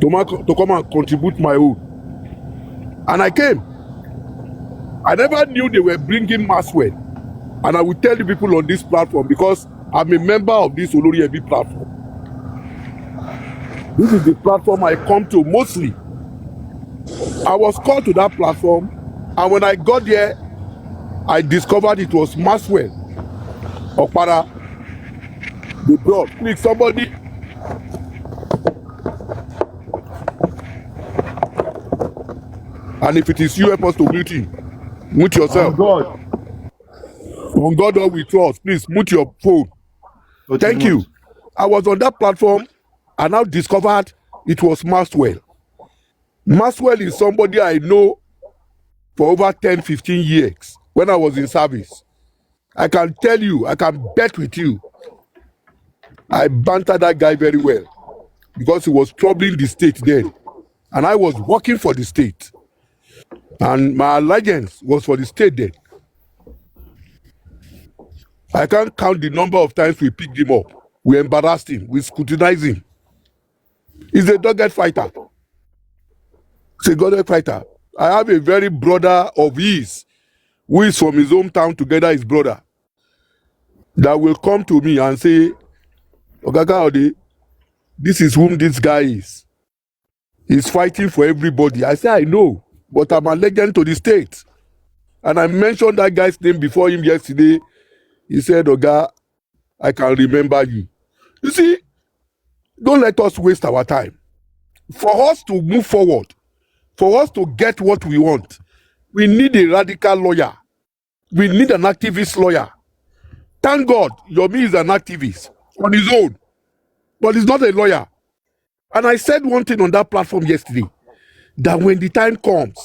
K: to come and contribute my own. And I came. I never knew they were bringing Maxwell. And I will tell the people on this platform because I'm a member of this Olori Ebi platform. This is the platform I come to mostly. I was called to that platform, and when I got there, I discovered it was Maxwell Okpara. They brought. Please, somebody. And if it is you, help us to mute him. Mute yourself. On God all we trust. Please mute your phone. Thank you. I was on that platform and now discovered it was Maxwell. Maxwell is somebody I know for over 10, 15 years when I was in service. I can tell you, I can bet with you, I bantered that guy very well because he was troubling the state then. And I was working for the state. And my allegiance was for the state then. I can't count the number of times we picked him up. We embarrassed him. We scrutinized him. He's a dogged fighter. He's a dogged fighter. I have a very brother of his who is from his hometown together, his brother, that will come to me and say, Ogaga Ode, this is whom this guy is. He's fighting for everybody. I say, I know, but I'm a legend to the state. And I mentioned that guy's name before him yesterday. He said, Oga, I can remember you. You see, don't let us waste our time. For us to move forward, for us to get what we want, we need a radical lawyer. We need an activist lawyer. Thank God, Yomi is an activist on his own, but he's not a lawyer. And I said one thing on that platform yesterday, that when the time comes,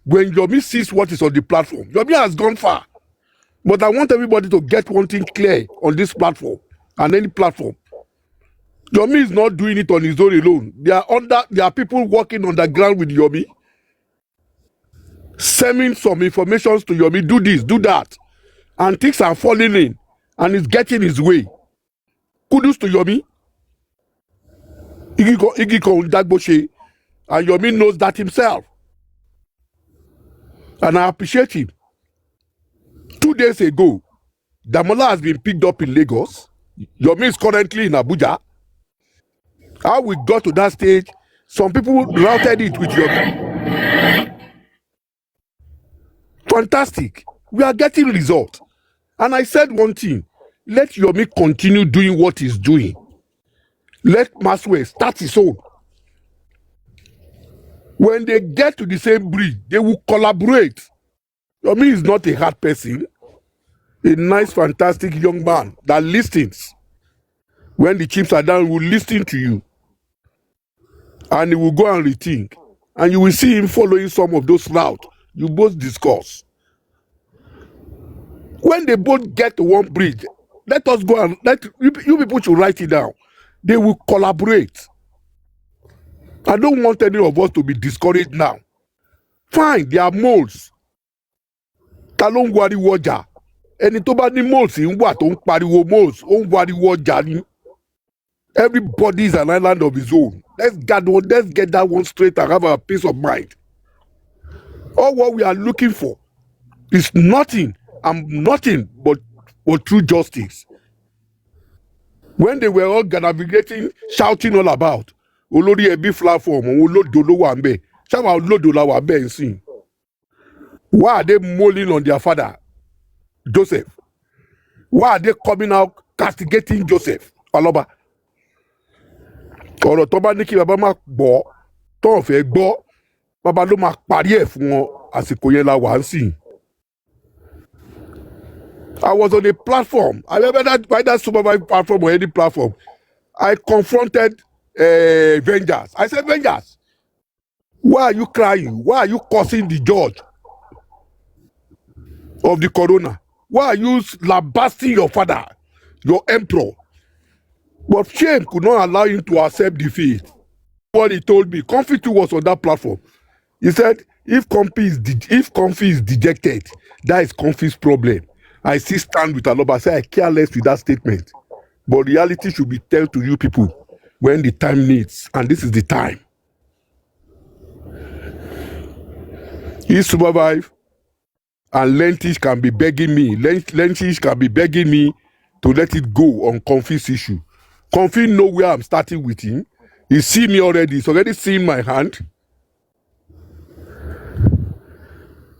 K: when Yomi sees what is on the platform, Yomi has gone far. But I want everybody to get one thing clear on this platform and any platform. Yomi is not doing it on his own alone. There are people working on the ground with Yomi, sending some information to Yomi, do this, do that. And things are falling in, and it's getting his way. Kudos to Yomi. Igiko Ndagboshe, and Yomi knows that himself. And I appreciate him. 2 days ago, Damola has been picked up in Lagos. Yomi is currently in Abuja. How we got to that stage, some people routed it with Yomi. Fantastic. We are getting results. And I said one thing, let Yomi continue doing what he's doing. Let Maswell start his own. When they get to the same bridge, they will collaborate. Yomi is not a hard person. A nice, fantastic young man that listens. When the chips are down, he will listen to you. And he will go and rethink. And you will see him following some of those routes you both discuss. When they both get to one bridge, let us go and let you people should write it down. They will collaborate. I don't want any of us to be discouraged now. Fine, there are moles. Ta ló ń wariwo ọjà? Ẹni tó bá ní moles ń wà tó ń pariwo moles, ó ń wariwo ọjà ni. Everybody is an island of his own. Let's get that one straight and have a peace of mind. All what we are looking for is nothing but true justice. When they were all navigating, shouting all about olórí ẹbí platform, òun olódo ló wà ń bẹ̀. Ṣáwa olódo la wà bẹ́ẹ̀ ń sìn. Why are they mauling on their father, Joseph? Why are they coming out castigating Joseph? Aloba. Ọ̀rọ̀ tó bá ní kí bàbá máa gbọ́, tó ń fẹ́ gbọ́, bàbá ló máa parí ẹ̀ fún wọn, àsìkò yẹn la wà ń sìn. I was on a platform. I remember that by that supervised platform or any platform, I confronted Vengers. I said, Vengers, why are you crying? Why are you cursing the judge of the corona? Why are you lambasting your father, your emperor? But shame could not allow him to accept defeat. What he told me, Comfy too was on that platform. He said, if Comfy is dejected, that is Comfy's problem. I still stand with Aloba. I say I care less with that statement. But reality should be told to you people when the time needs, and this is the time. He survive, and Lentish can be begging me. Lentish can be begging me to let it go on Comfy's issue. Comfy know where I'm starting with him. He see me already. He's already seen my hand.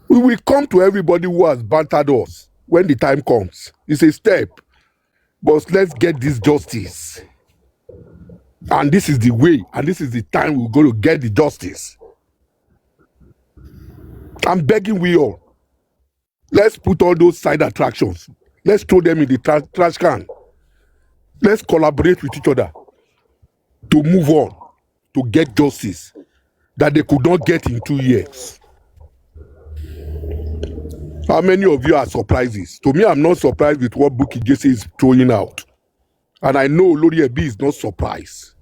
K: We will come to everybody who has bantered us when the time comes. It's a step. But let's get this justice. And this is the way, and this is the time we're going to get the justice. I'm begging we all. Let's put all those side attractions. Let's throw them in the trash can. Let's collaborate with each other to move on, to get justice that they could not get in 2 years. How many of you are surprises? To me, I'm not surprised with what Bukky Jesse is throwing out. And I know Lori Ebi is not surprised.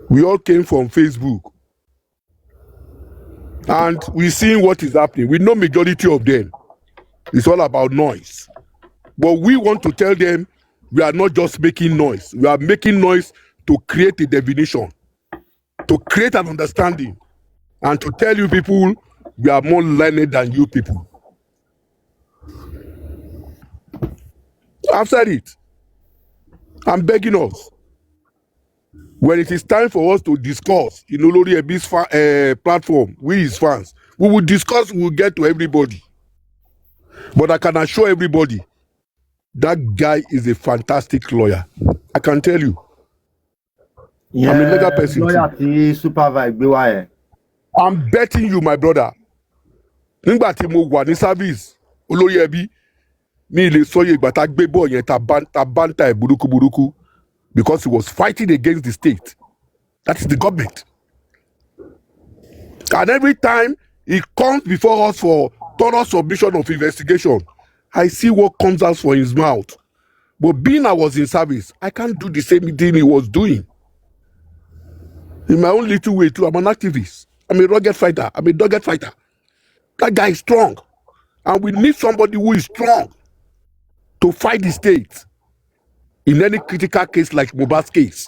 K: We all came from Facebook. And we're seeing what is happening. We know majority of them. It's all about noise. But we want to tell them we are not just making noise. We are making noise to create a definition, to create an understanding, and to tell you people we are more learned than you people. I've said it. I'm begging us. When it is time for us to discuss in Olori Ebi's platform, we his fans, we will discuss, we will get to everybody. But I can assure everybody, That guy is a fantastic lawyer. I can tell you. I'm a
D: Yeah,
K: legal person
D: lawyer
K: too.
D: tí supervise gbé wá yẹn.
K: I'm betting you, my brother. Nígbà tí mo wà ní service, olórí ẹbí, mi lè sọ iye ìgbà tá gbé bọ̀ yẹn tá bántà ẹ̀ burúkú because he was fighting against the state. That is the government. And every time he comes before us for thorough submission of investigation, I see what comes out from his mouth. But being I was in service, I can't do the same thing he was doing. In my own little way too, I'm an activist. I'm a rugged fighter. I'm a dogged fighter. That guy is strong. And we need somebody who is strong to fight the state in any critical case like Mohbad's case.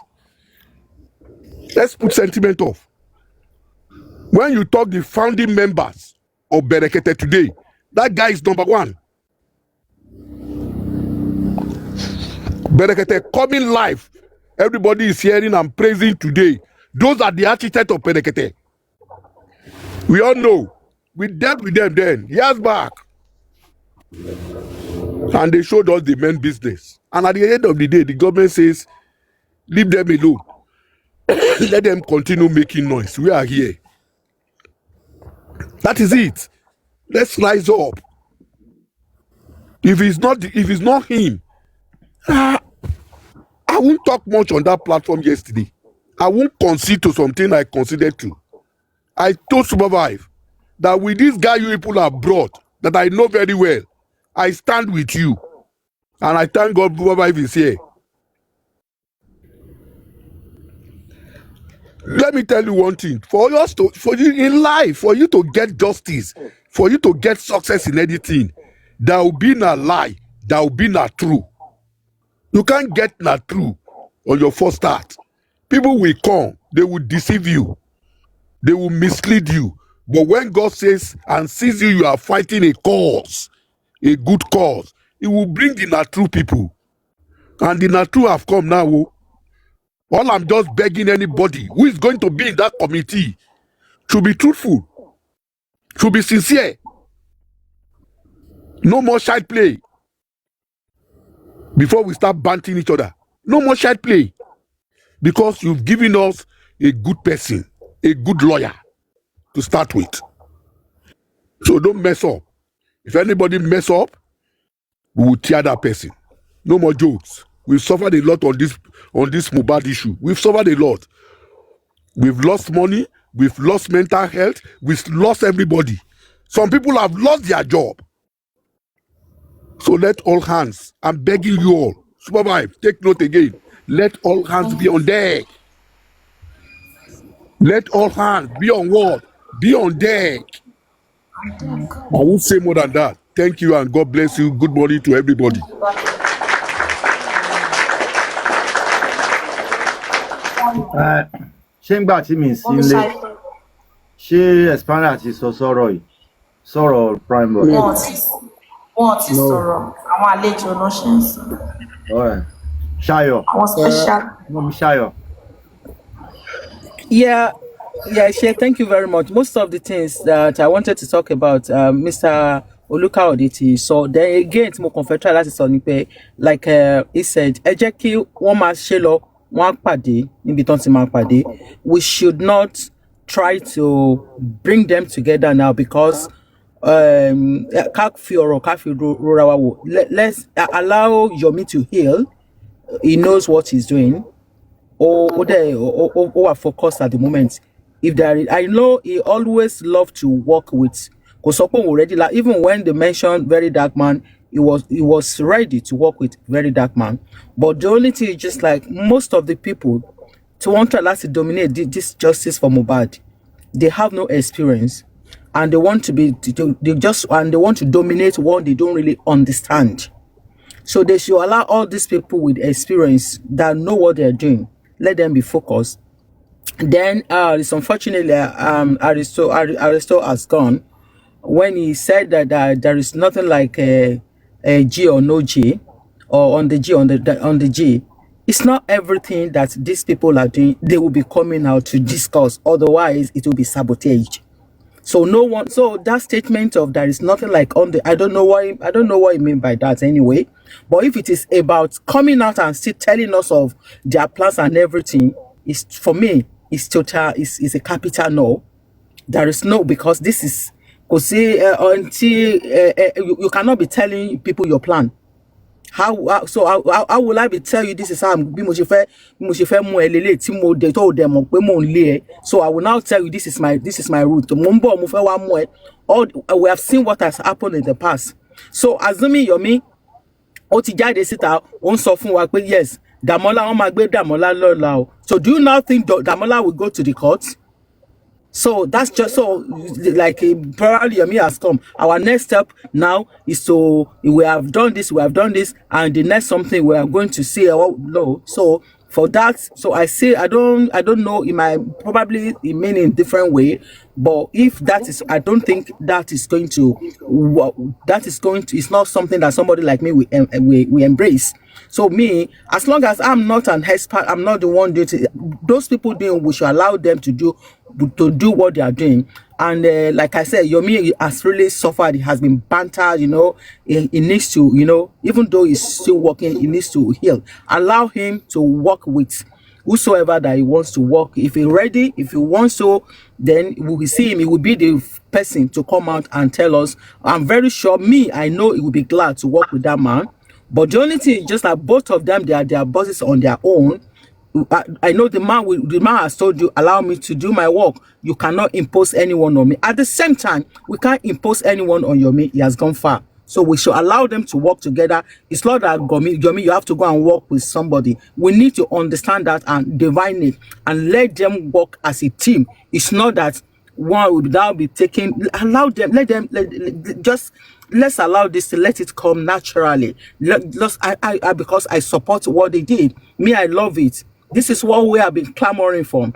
K: Let's put sentiment off. When you talk the founding members of Berekete today, that guy is number one. Berekete coming live. Everybody is hearing and praising today. Those are the architects of Berekete. We all know. We dealt with them then, years back. And they showed us the main business. And at the end of the day, the government says, leave them alone. Let them continue making noise. We are here. That is it. Let's rise up. If it's not him, I won't talk much on that platform yesterday. I won't concede to something I considered to. I told Supervive that with this guy you people have brought, that I know very well, I stand with you. And I thank God Supervive is here. Let me tell you one thing. For you in life, for you to get justice, for you to get success in anything, there will be no lie, there will be no true. You can't get no true on your first start. People will come, they will deceive you, they will mislead you. But when God says and sees you are fighting a cause, a good cause, He will bring the true people. And the true have come now. All I'm just begging anybody who is going to be in that committee should be truthful, should be sincere. No more child play. Before we start banting each other, no more child play. Because you've given us a good person, a good lawyer to start with. So don't mess up. If anybody mess up, we will tear that person. No more jokes. We've suffered a lot on this Mohbad issue. We've suffered a lot. We've lost money. We've lost mental health. We've lost everybody. Some people have lost their job. So let all hands, I'm begging you all, Supervive, take note again. Let all hands be on deck. Let all hands be on what? Be on deck. I won't say more than that. Thank you and God bless you. Good morning to everybody.
D: Ṣé ńgbà tí mi sí ilé ṣé expander ti sọ sọ̀rọ̀ yìí sọ̀rọ̀ prime boy.
H: wọn ti sọ̀rọ̀ àwọn àlejò ló ṣe ń sọ.
D: Ṣayọ̀.
H: Àwọn special.
D: Ṣayọ̀.
L: Yeah, Shay, thank you very much. Most of the things that I wanted to talk about, Mr. Olukayode. So then again, mo kàn fẹ́ try láti sọ ni pé, like he said, ẹ jẹ́ kí wọ́n máa ṣe lọ, wọ́n á pàdé níbi tán ti máa pàdé. We should not try to bring them together now because ká fi ọ̀rọ̀ ká fi rora wa wò. Let's allow Yomi to heal. He knows what he's doing. Or focused at the moment. If there is, I know he always loved to work with Kosopon already. Like even when they mentioned Very Dark Man, he was ready to work with Very Dark Man. But the only thing is just like most of the people to want to dominate this justice for Mohbad, they have no experience and they want to they want to dominate what they don't really understand. So they should allow all these people with experience that know what they're doing. Let them be focused. Then it's unfortunately Aristo has gone when he said that there is nothing like a G or no G, or on the G on the G. It's not everything that these people are doing. They will be coming out to discuss. Otherwise, it will be sabotaged. So no one. So that statement of there is nothing like on the. I don't know what you mean by that anyway. But if it is about coming out and still telling us of their plans and everything, is for me is total is a capital no. There is no, because this is because until you cannot be telling people your plan. How will I be tell you this is how bí mo ṣe fẹ́ mú ẹ lélẹ̀ tí mo dé tó dẹ̀ mọ̀ pé mò ń lé ẹ. So I will now tell you this is my route. Mo ń bọ̀ mo fẹ́ wá mú ẹ. All we have seen what has happened in the past. So assuming Yomi ó ti jáde síta ó ń sọ fún wa pé yes Damola wọ́n máa gbé Damola lọ́la o. So do you now think Damola will go to the court? So that's just so like probably Yomi has come. Our next step now is to we have done this, and the next something we are going to see low. So for that, so I say I don't know. It might probably mean in different way, but if that is, I don't think that is going to. It's not something that somebody like me we embrace. So me, as long as I'm not an expert, I'm not the one doing it. Those people doing, we should allow them to do what they are doing. And like I said, Yomi has really suffered. He has been bantered, you know. He needs to, you know, even though he's still working, he needs to heal. Allow him to work with whosoever that he wants to work. If he's ready, if he wants to, then we will see him. He will be the person to come out and tell us. I'm very sure, I know he will be glad to work with that man. But the only thing is just that both of them, they are bosses on their own. I know the man has told you, allow me to do my work. You cannot impose anyone on me. At the same time, we can't impose anyone on Yomi. He has gone far. So we should allow them to work together. It's not that Yomi, you have to go and work with somebody. We need to understand that and divine it and let them work as a team. It's not that one would now be taking, allow them, let's allow this to let it come naturally. Because I support what they did. Me, I love it. This is what we have been clamoring for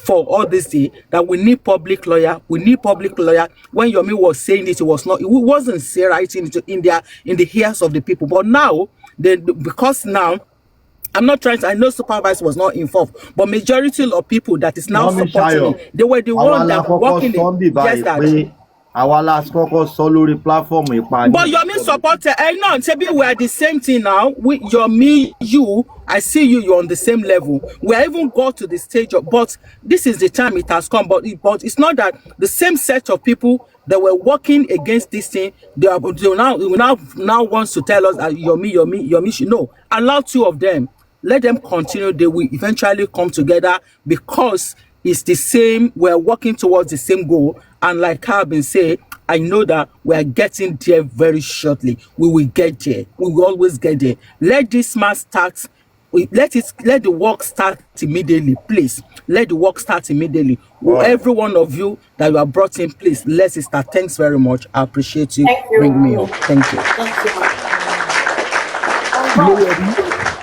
L: all this day, that we need public lawyer. We need public lawyer. When Yomi was saying it wasn't say right in the ears of the people. But now, because now, I'm not trying to, I know supervisor was not involved, but majority of people that is now supporting it, they were the one that were working it. Yes, that.
D: Our last caucus solo platform.
L: But Yomi supporter, no, Tebi, we are the same thing now. Yomi, I see you're on the same level. We even got to the stage of, but this is the time it has come. But it's not that the same set of people that were working against this thing, they now wants to tell us that Yomi should know. Allow two of them. Let them continue. They will eventually come together because it's the same. We're working towards the same goal. And like I've been saying, I know that we are getting there very shortly. We will get there. We will always get there. Let this man start. Let the work start immediately, please. Let the work start immediately. Right. Every one of you that you are brought in, please, let it start. Thanks very much. I appreciate you. Bring me up. Thank you.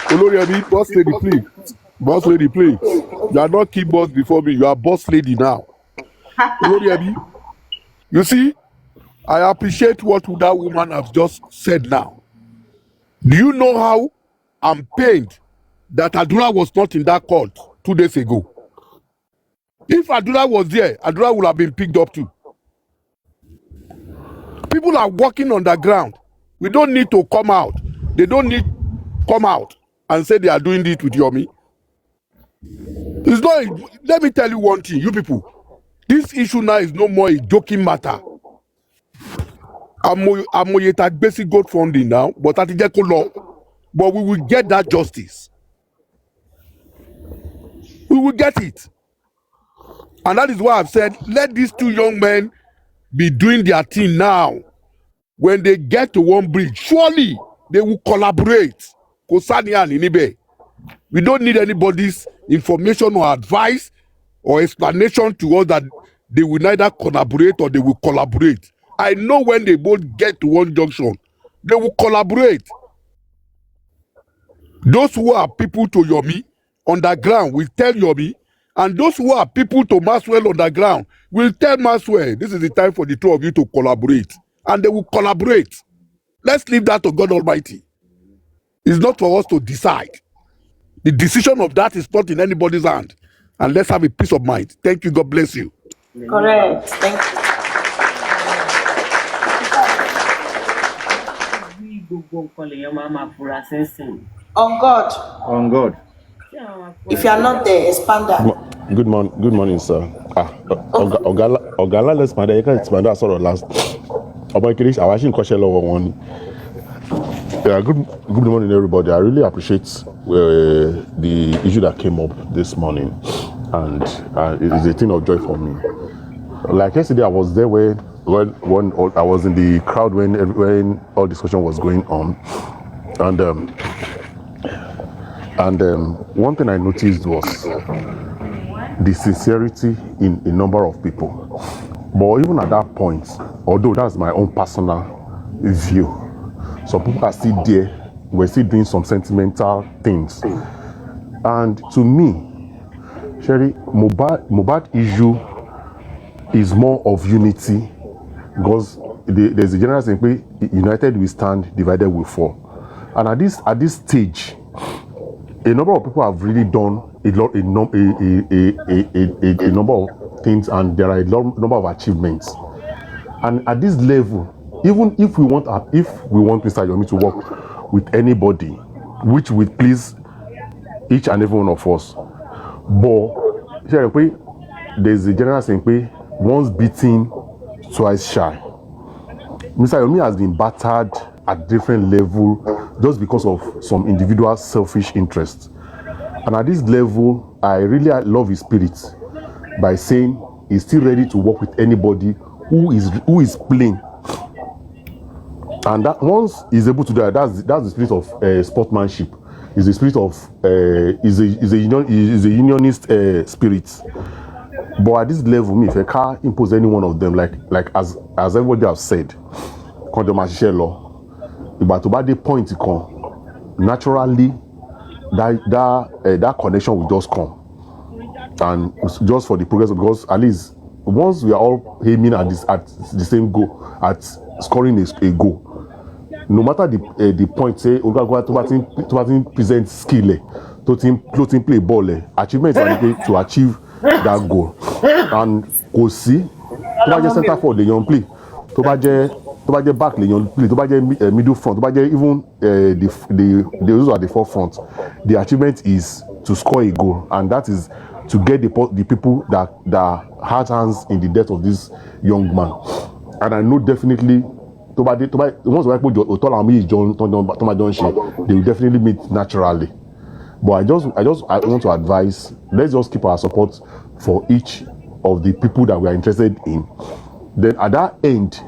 K: Olori Abi, boss lady, please. Boss lady, please. You are not key boss before me. You are boss lady now. Olori Abi, you see, I appreciate what that woman has just said now. Do you know how I'm pained that Adura was not in that court 2 days ago? If Adura was there, Adura would have been picked up too. People are working on the ground. We don't need to come out. They don't need to come out and say they are doing it with Yomi. It's not. Let me tell you one thing, you people. This issue now is no more a joking matter. Amoyeta basic gold funding now, but at the law, but we will get that justice. We will get it. And that is why I've said, let these two young men be doing their thing now. When they get to one bridge, surely they will collaborate. Kosania and Inibe. We don't need anybody's information or advice or explanation to us that they will neither collaborate or they will collaborate. I know when they both get to one junction, they will collaborate. Those who are people to Yomi on the ground will tell Yomi, and those who are people to Maxwell on the ground will tell Maxwell, this is the time for the two of you to collaborate. And they will collaborate. Let's leave that to God Almighty. It's not for us to decide. The decision of that is not in anybody's hand. And let's have a peace of mind. Thank you. God bless you.
H: Correct. Thank you. On God.
D: On God.
H: If you are not there, expand that.
K: Good morning, sir. Ogala, let's expand. You can expand that sort of last. About Kirish, I watching question level one. Yeah, good morning, everybody. I really appreciate the issue that came up this morning, and it is a thing of joy for me. Like yesterday, I was there when I was in the crowd when all discussion was going on, and one thing I noticed was the sincerity in a number of people. But even at that point, although that's my own personal view, some people are still there. We're still doing some sentimental things, and to me, Sherry, Mohbad issue is more of unity, because there's a general saying, united we stand, divided we fall. And at this stage, a number of people have really done a number of things, and there are a number of achievements. And at this level, even if we want Mr. Yomi to work with anybody, which would please each and every one of us, but there's a general saying, once beaten, twice shy. Mr. Yomi has been battered at different level just because of some individual selfish interests. And at this level, I really love his spirit by saying he's still ready to work with anybody who is playing. And that once he's able to do that, that's the spirit of sportsmanship. Is the spirit of is a unionist spirit. But at this level, if I can't impose any one of them, like as everybody has said, but to the point naturally that connection will just come, and just for the progress, because at least once we are all aiming at the same goal, at scoring a goal, no matter the point, say to present skill, to play ball, achievements are to achieve that goal. And kò sí tó bá jẹ́ center forward lèèyàn play, tó bá jẹ́ back lèèyàn play, tó bá jẹ́ middle front, tó bá jẹ́ even those are the forefront. The achievement is to score a goal, and that is to get the people that had hands in the death of this young man. And I know definitely once they will definitely meet naturally. But I want to advise, let's just keep our support for each of the people that we are interested in. Then at that end,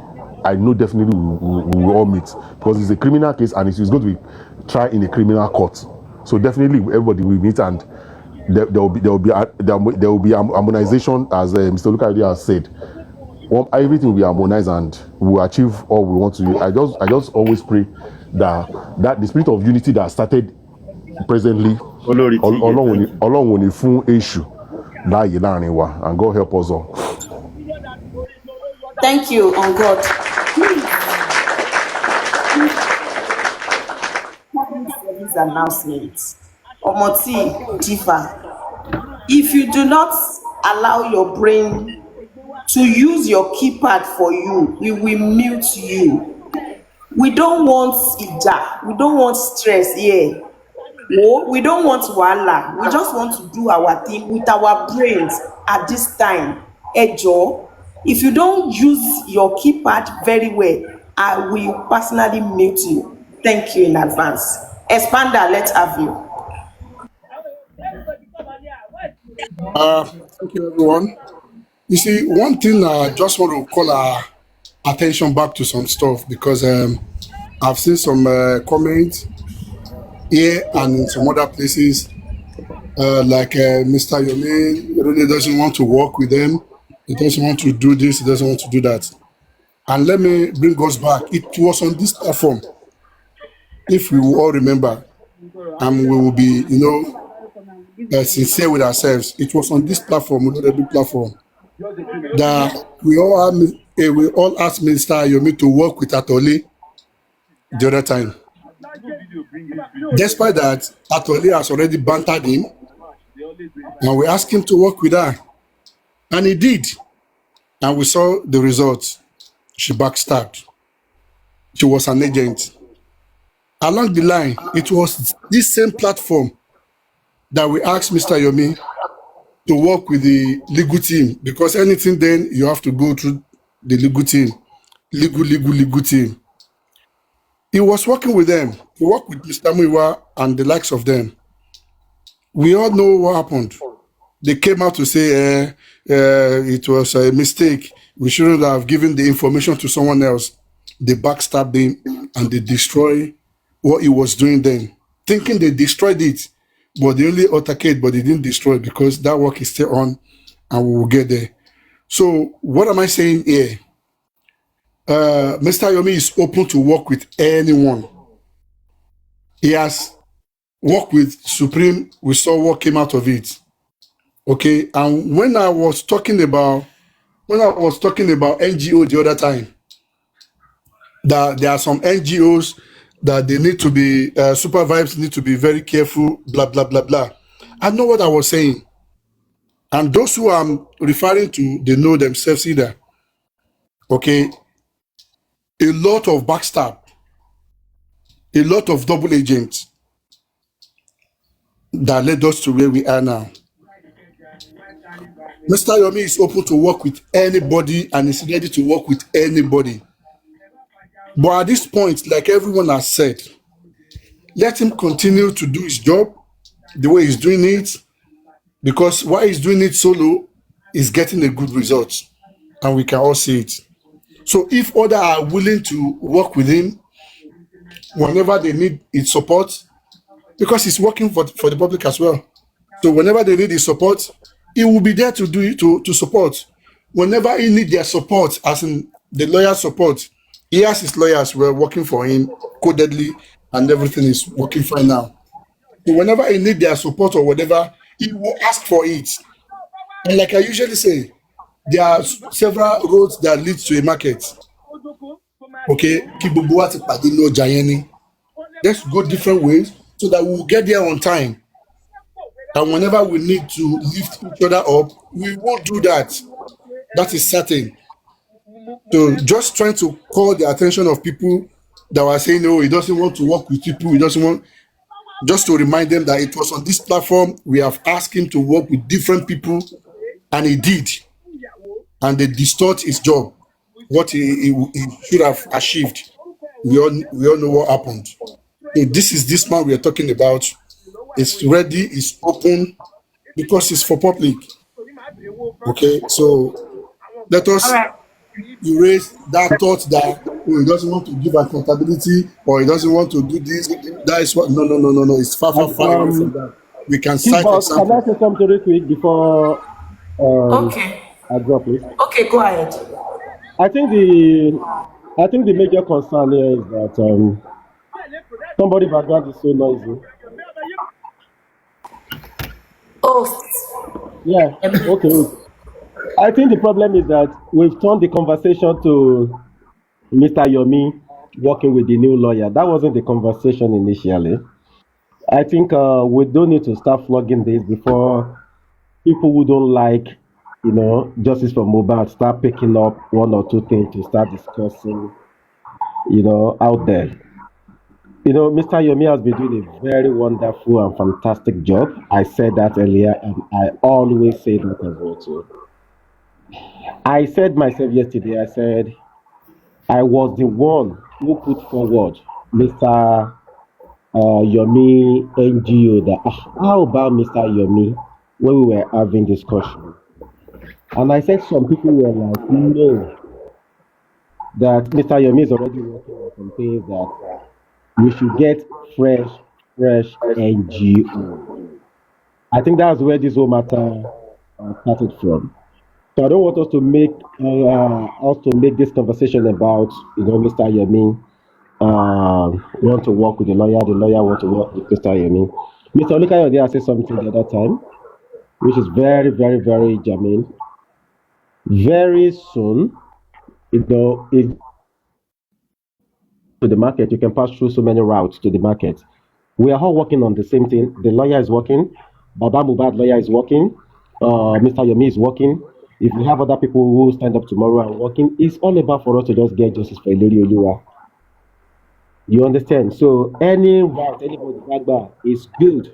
K: I know definitely we will all meet, because it's a criminal case and it's going to be tried in a criminal court. So definitely everybody will meet, and there will be harmonization, as Mr. Lukayode has said. Everything will be harmonized and we will achieve all we want to. I just always pray that the spirit of unity that started presently, Ọlọ́run ò ní fún èṣù láàyè láàrin wa, and God help us all.
H: Thank you, on God. These announcements. Omoti, Tifa, if you do not allow your brain to use your keypad for you, we will mute you. We don't want ija, we don't want stress here. No, we don't want wahala. We just want to do our thing with our brains at this time. Ejo, if you don't use your keypad very well, I will personally mute you. Thank you in advance. Expander, let's have you.
G: Thank you, everyone. You see, one thing I just want to call our attention back to some stuff, because I've seen some comments here and in some other places, like Mr. Yomi really doesn't want to work with them. He doesn't want to do this. He doesn't want to do that. And let me bring us back. It was on this platform, if we will all remember, and we will be, sincere with ourselves. It was on this platform, the platform, that we all asked Mr. Yomi to work with Atoli the other time. Despite that, Atoli has already bantered him, and we asked him to work with her, and he did. And we saw the results. She backstabbed. She was an agent. Along the line, it was this same platform that we asked Mr. Yomi to work with the legal team, because anything then you have to go through the legal team, legal team. He was working with them. He worked with Mr. Muiwa and the likes of them. We all know what happened. They came out to say it was a mistake. We shouldn't have given the information to someone else. They backstabbed him and they destroyed what he was doing then, thinking they destroyed it, but they only altercate, but they didn't destroy it, because that work is still on and we will get there. So what am I saying here? Mr. Yomi is open to work with anyone. He has worked with Supreme. We saw what came out of it. Okay, and when I was talking about NGO the other time, that there are some NGOs that they need to be supervised, need to be very careful, blah blah blah blah. I know what I was saying, and those who I'm referring to, they know themselves either. Okay, a lot of backstab, a lot of double agents that led us to where we are now. Mr. Yomi is open to work with anybody and is ready to work with anybody. But at this point, like everyone has said, let him continue to do his job the way he's doing it, because while he's doing it solo, he's getting a good result, and we can all see it. So if others are willing to work with him whenever they need his support, because he's working for the public as well. So whenever they need his support, he will be there to do it, to support. Whenever he need their support, as in the lawyer support, he has his lawyers were working for him codedly, and everything is working fine now. So whenever he need their support or whatever, he will ask for it. And like I usually say, there are several roads that lead to a market. Okay, let's go different ways so that we'll get there on time. And whenever we need to lift each other up, we will do that. That is certain. So just trying to call the attention of people that were saying, oh, he doesn't want to work with people, he doesn't want, just to remind them that it was on this platform we have asked him to work with different people, and he did. And they distort his job, what he should have achieved. We all know what happened. So this is this man we are talking about. It's ready, it's open, because it's for public. Okay, so let us erase that thought that he doesn't want to give accountability, or he doesn't want to do this. That is what no. It's far away from that. We can cite examples.
A: Can I say something real quick before
H: Okay.
A: I drop it?
H: Okay, go ahead.
A: I think the major concern here is that somebody background is so noisy.
H: Oh.
A: Yeah. Okay. I think the problem is that we've turned the conversation to Mr. Yomi working with the new lawyer. That wasn't the conversation initially. I think we don't need to start flogging this before people who don't like, justice for Mohbad start picking up one or two things to start discussing, out there. Mr. Yomi has been doing a very wonderful and fantastic job. I said that earlier, and I always say that as well too. I said myself yesterday, I said I was the one who put forward Mr. Yomi NGO that how about Mr. Yomi when we were having discussion. And I said some people were like, no, that Mr. Yomi is already working on some things that we should get fresh NGO. I think that's where this whole matter started from. So I don't want us to make this conversation about Mr. Yomi want to work with the lawyer want to work with Mr. Yomi. Mr. Olukayode said something the other time, which is very, very, very germane. Very soon, to the market, you can pass through so many routes to the market. We are all working on the same thing. The lawyer is working. Baba Mohbad lawyer is working. Mr. Yomi is working. If we have other people who stand up tomorrow and working, it's all about for us to just get justice for Ilori Oluwa. You understand? So any right anybody back is good.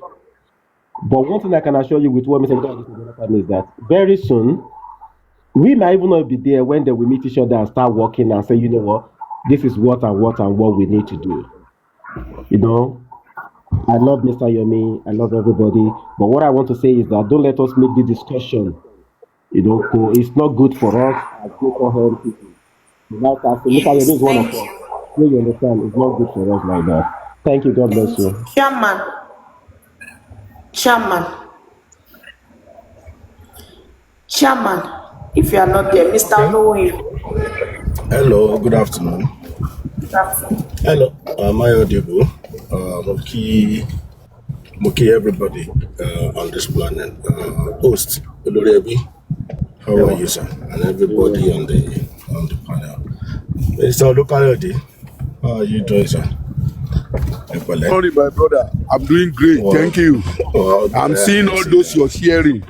A: But one thing I can assure you with what Mr. Developer is that very soon we might even not be there when they will meet each other and start working and say, you know what, this is what we need to do. You know, I love Mr. Yomi, I love everybody. But what I want to say is that don't let us make the discussion, it's not good for us as go people. Like I say, Mr. Yomi
H: Yes,
A: is one of
H: thank
A: us.
H: you.
A: So you understand, it's not good for us like that. Thank you, God bless
H: Thank you.
A: you.
H: Chairman, Chairman, if you are not there, Mr.
B: Okay.
H: Olowoye.
B: Hello, good afternoon. Hello, am I audible? Moki everybody on this planet. Host, Olorebi, how
A: Yeah,
B: are
A: well,
B: you, sir? And
A: very well.
B: everybody on the panel. Mr. Olukayode, how are you doing, sir? Epele.
K: Sorry, my brother. I'm doing great.
B: Well,
K: Thank you.
B: well,
K: I'm
B: I
K: seeing
B: can
K: all
B: see
K: those
B: that.
K: you're sharing.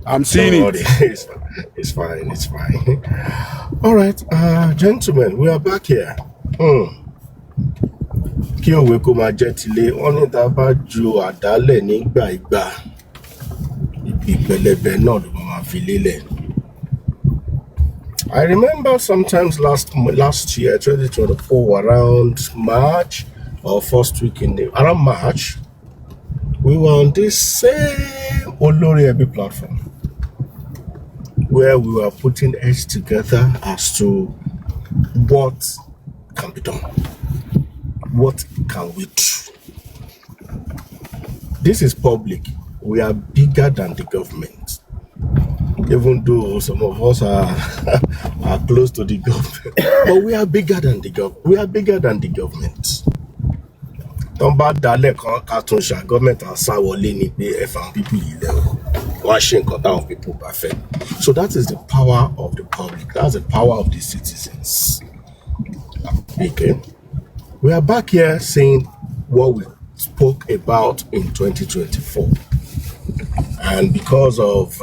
K: I'm seeing
B: Don't worry,
K: it.
B: it's fine, it's fine. All right, gentlemen, we are back here. Kí òwe kó máa jẹ́ tilé, wọ́n ní tá a bá ju àdálẹ̀ nígbà ìgbà, ìpẹlẹbẹ náà ló máa fi lélẹ̀. I remember sometimes last year, 2024, around March or first week around March, we were on this same Olori Ebi platform where we were putting heads together as to what can be done. What can we do? This is public. We are bigger than the government. Even though some of us are close to the government, but we are bigger than the government. We are bigger than the government. Don't bad dalek cartoon government and sawole ni pe and people washing cut of people perfect. So that is the power of the public. That's the power of the citizens. Okay. We are back here saying what we spoke about in 2024. And because of,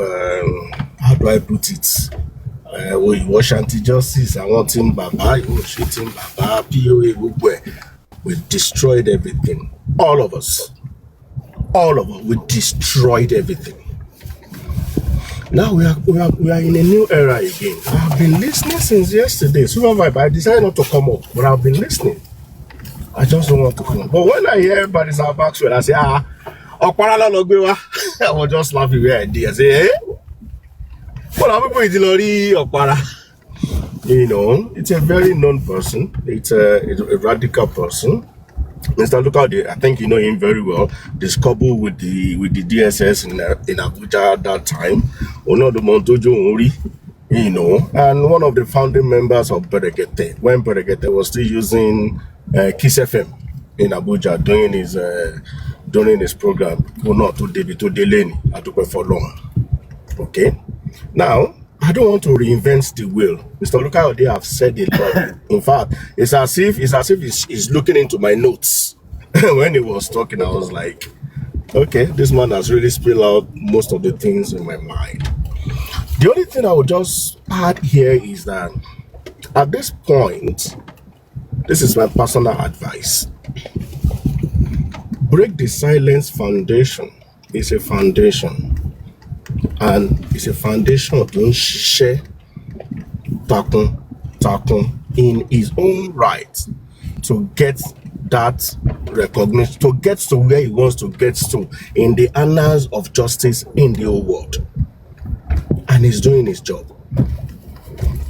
B: how do I put it? We wash anti-justice, I want him Baba, you shooting Baba, POA, we destroyed everything. All of us, we destroyed everything. Now we are in a new era again. I've been listening since yesterday. Super Vibe, I decided not to come up, but I've been listening. I just don't want to come. But when I hear everybody say Maxwell, I say, Okpara Logbewa. I was just laughing where I did. I say, well, I'm going to Lori Okpara. You know, it's a very known person. It's a radical person. Mr. Lukade, I think you know him very well. This couple with the DSS in Abuja at that time. Onodo Montojo Ori, you know, and one of the founding members of Berekete, when Berekete was still using Kiss FM in Abuja during his program. Not to David to Delaney, I took it for long. Okay. Now, I don't want to reinvent the wheel. Mr. Lukayode have said it lot. In fact, it's as if he's looking into my notes. When he was talking, I was like, okay, this man has really spilled out most of the things in my mind. The only thing I would just add here is that at this point, this is my personal advice. Break the Silence Foundation. It's a foundation. And it's a foundation to share Takun in his own right to get that recognition, to get to where he wants to get to in the annals of justice in the whole world. And he's doing his job.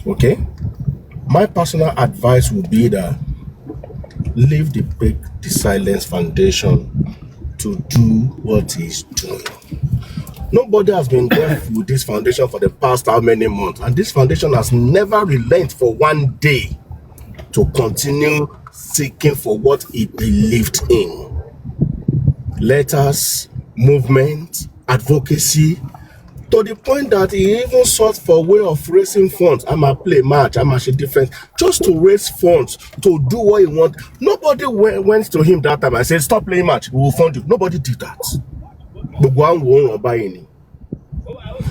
B: Okay? My personal advice would be that leave the Break the Silence Foundation to do what he's doing. Nobody has been there with this foundation for the past how many months, and this foundation has never relented for one day to continue seeking for what he believed in. Letters, movement, advocacy, to the point that he even sought for a way of raising funds. I'm a play match, I'm a defense, just to raise funds to do what he wants. Nobody went to him that time and said, stop playing match, we will fund you. Nobody did that.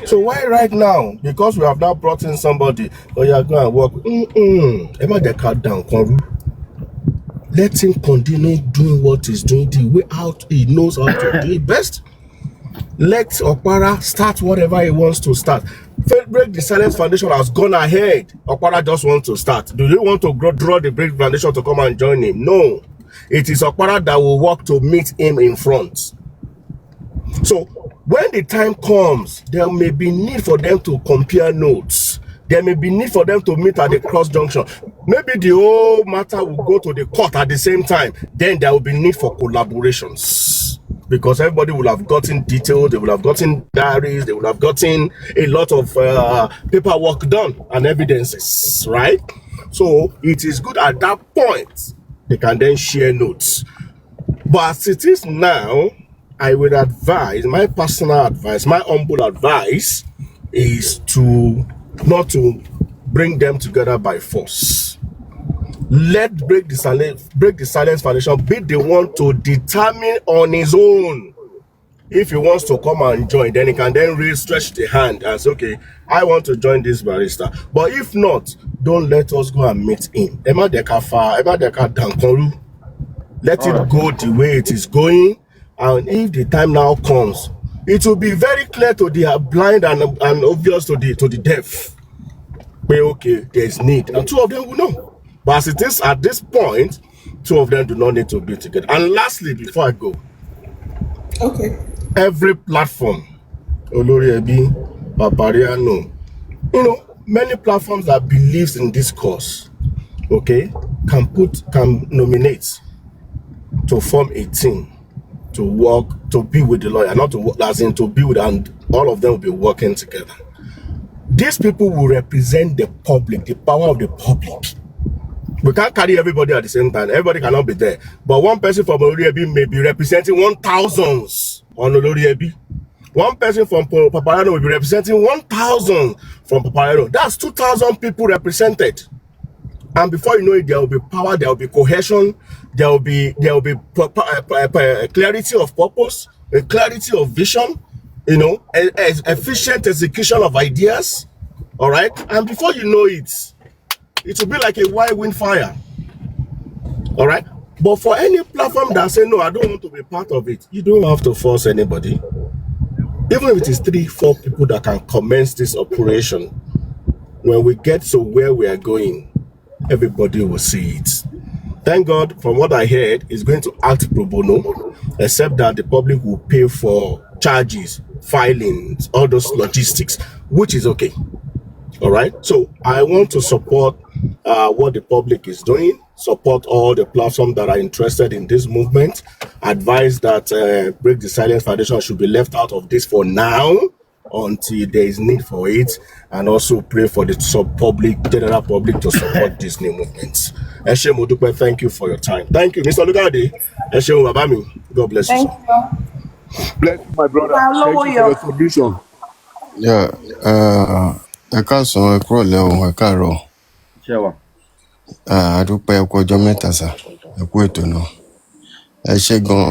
B: So why right now? Because we have now brought in somebody, or you are going to work. Emma, they cut down.
M: Let him continue doing what he's doing the way out he knows how to do it best. Let Okpara start whatever he wants to start. Break the Silence Foundation has gone ahead. Okpara just wants to start. Do you want to draw the Break Foundation to come and join him? No. It is Okpara that will work to meet him in front. So when the time comes, there may be need for them to compare notes. There may be need for them to meet at the cross junction. Maybe the whole matter will go to the court at the same time. Then there will be need for collaborations. Because everybody will have gotten details, they will have gotten diaries, they will have gotten a lot of paperwork done and evidences, right? So it is good at that point, they can then share notes. But as it is now, I would advise, my personal advice, my humble advice is to not to bring them together by force. Let Break the Silence Foundation be the one to determine on his own. If he wants to come and join, then he can then stretch the hand and say, okay, I want to join this barista. But if not, don't let us go and meet him. Let it go the way it is going. And if the time now comes, it will be very clear to the blind and obvious to the deaf. But okay, there's need. And two of them will know. But as it is at this point, two of them do not need to be together. And lastly, before I go,
H: Okay.
M: every platform, Olori Ebi, Papariano, many platforms that believes in this cause, okay, can nominate to form a team to work, to be with the lawyer, not to work, as in to be with, and all of them will be working together. These people will represent the public, the power of the public. We can't carry everybody at the same time. Everybody cannot be there. But one person from Olori Ebi may be representing 1,000 on Olori Ebi. One person from Paparano will be representing 1,000 from Paparano. That's 2,000 people represented. And before you know it, there will be power, there will be cohesion, there will be clarity of purpose, a clarity of vision, efficient execution of ideas. All right. And before you know it, it will be like a wild wind fire. All right. But for any platform that say, no, I don't want to be part of it, you don't have to force anybody. Even if it is 3-4 people that can commence this operation, when we get to where we are going, everybody will see it. Thank God, from what I heard, it's going to act pro bono, except that the public will pay for charges, filings, all those logistics, which is okay. All right. So I want to support what the public is doing, support all the platforms that are interested in this movement, advise that Break the Silence Foundation should be left out of this for now until there is need for it, and also pray for the general public to support this new movement. Eshe Modupe, thank you for your time. Thank you, Mr. Lugade. Eshe Babami. God bless you.
H: Thank you.
K: Bless you, my brother. Thank you for your submission.
N: Yeah, ẹ káàsán, ẹ kúrọ̀lẹ́ o, ẹ káàárọ̀. A dúpẹ́ ẹ kú ọjọ́ mẹ́ta sà, ẹ kú ètò náà. Ẹ ṣé gan,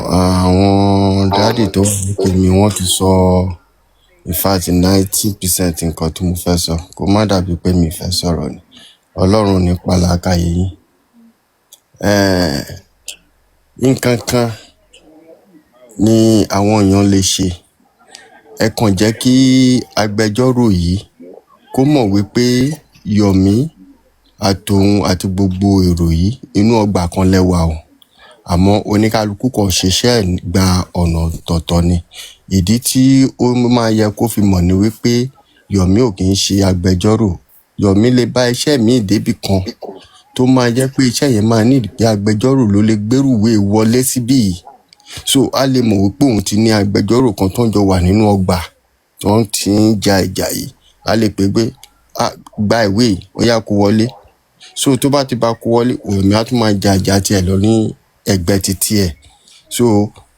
N: àwọn dáàdì tó pè mí wọ́n ti sọ in fact 90% nǹkan tí mo fẹ́ sọ, kó má dàbí pé mi fẹ́ sọ̀rọ̀ ni. Ọlọ́run ní pàlàkàyè yín. Nǹkan kan ni àwọn èèyàn lè ṣe. Ẹ kàn jẹ́ kí agbẹjọ́rò yìí kó mọ̀ wípé Yomi àtòun àti gbogbo èrò yìí inú ọgbà kan lẹ́wà o. Àmọ́ oníkálukú kan ṣiṣẹ́ gba ọ̀nà tọ̀tọ̀ ni. Ìdí tí ó máa yẹ kó fi mọ̀ ni wípé Yomi ò kì í ṣe agbẹjọ́rò. Yomi lè bá iṣẹ́ míì débì kan tó máa jẹ́ pé iṣẹ́ yẹn máa ní ìdí agbẹjọ́rò ló lè gbérùwé wọlé síbí yìí. So a lè mọ̀ wípé òun ti ní agbẹjọ́rò kan tó ń jọ wà nínú ọgbà tó ń ti ń ja ìjà yìí. A lè pè pé gba ìwé yìí ó yá kó wọlé. So tó bá ti bá kó wọlé, Yomi á tún máa ja ìjà tiẹ̀ lọ ní ẹgbẹ́ títí ẹ̀. So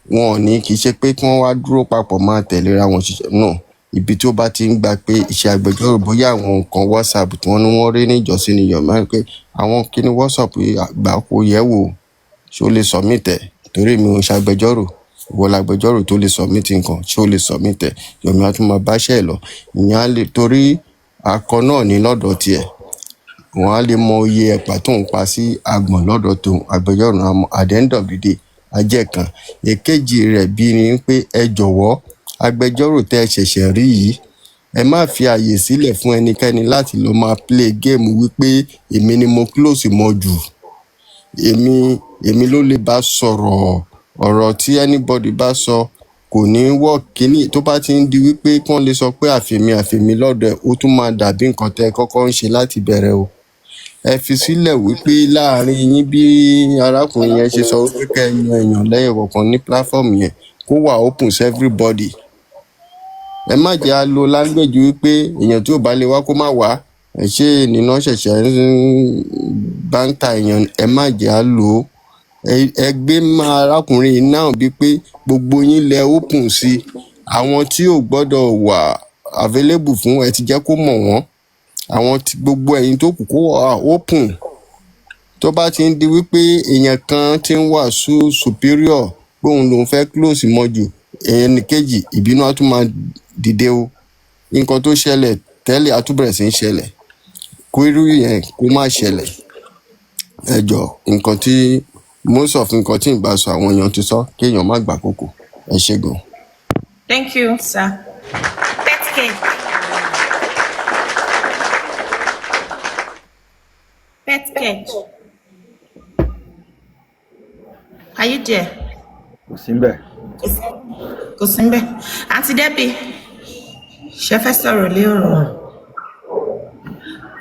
N: wọn ò ní kì í ṣe pé kí wọ́n wá dúró papọ̀ máa tẹ̀léra wọn ṣiṣẹ́ náà. Ibi tí ó bá ti ń gba pé iṣẹ́ agbẹjọ́rò bóyá àwọn nǹkan WhatsApp tí wọ́n ní wọ́n rí ní ìjọsìn ni Yomi á pé àwọn kíní WhatsApp gbà kó yẹ̀ wò ṣé ó lè submit ẹ̀ torí mi ò ṣe agbẹjọ́rò. Ìwọ lágbẹjọ́rò tó lè submit nǹkan ṣé ó lè submit ẹ̀. Yomi á tún máa báṣẹ́ ẹ̀ lọ. Ìyẹn á lè torí akọ náà ní lọ́dọ̀ tiẹ̀. wọ́n á lè mọ iye ẹ̀pà tó ń pa sí agbọ̀n lọ́dọ̀ tó agbẹjọ́rò náà mọ̀ at the end of the day ajẹ́ kan. Èkejì rẹ̀ bí ni pé ẹ jọ̀wọ́ agbẹjọ́rò tẹ́ ẹ ṣẹ̀ṣẹ̀ rí yìí ẹ má fi àyè sílẹ̀ fún ẹnikẹ́ni láti lọ máa play game wípé èmi ni mo close mọ́ jù, èmi ló lè bá sọ̀rọ̀, ọ̀rọ̀ tí anybody bá sọ kò ní work. Kíní tó bá ti ń di wípé kí wọ́n lè sọ pé àfèmí lọ́dọ̀ ẹ̀, ó tún máa dàbí nǹkan tẹ́ ẹ kọ́kọ́ ń ṣe láti bẹ̀rẹ̀ o. Ẹ fi sílẹ̀ wípé láàrin yín bí arákùnrin yẹn ṣe sọ wípé kẹ́ ẹ yan èèyàn lẹ́yọ̀ kọ̀ọ̀kan ní platform yẹn kó wà open to everybody. Ẹ má jẹ́ á lo language wípé èèyàn tí ò bá lè wá kó má wá, ẹ ṣe nínú ṣẹ̀ṣẹ̀ báńtà èèyàn, ẹ má jẹ́ á lò ó. Ẹ gbé máa arákùnrin náà bíi pé gbogbo yín lẹ open sí, àwọn tí ò gbọ́dọ̀ wà available fún ẹ ti jẹ́ kó mọ̀ wọ́n, àwọn tí gbogbo ẹ̀yin tó kù kó wà open. Tó bá ti ń di wípé èèyàn kan ti ń wà superior pé òun lòun fẹ́ close mọ́ jù, èèyàn nìkejì ìbínú á tún máa dìde o. Nǹkan tó ṣẹlẹ̀ tẹ́lẹ̀ á tún bẹ̀rẹ̀ sí ń ṣẹlẹ̀, kó irú yẹn kó má ṣẹlẹ̀. Ẹ jọ̀ọ́ nǹkan tí most of nǹkan tí ń bá sọ àwọn èèyàn ti sọ kéèyàn má gbà kókò. Ẹ ṣé gan.
H: Thank you, sir. Pet cage. Are you there?
D: Kò sí ńbẹ̀.
H: Kò sí ńbẹ̀. Aunty Debbie, ṣe fẹ́ sọ̀rọ̀ lé ọ̀rọ̀?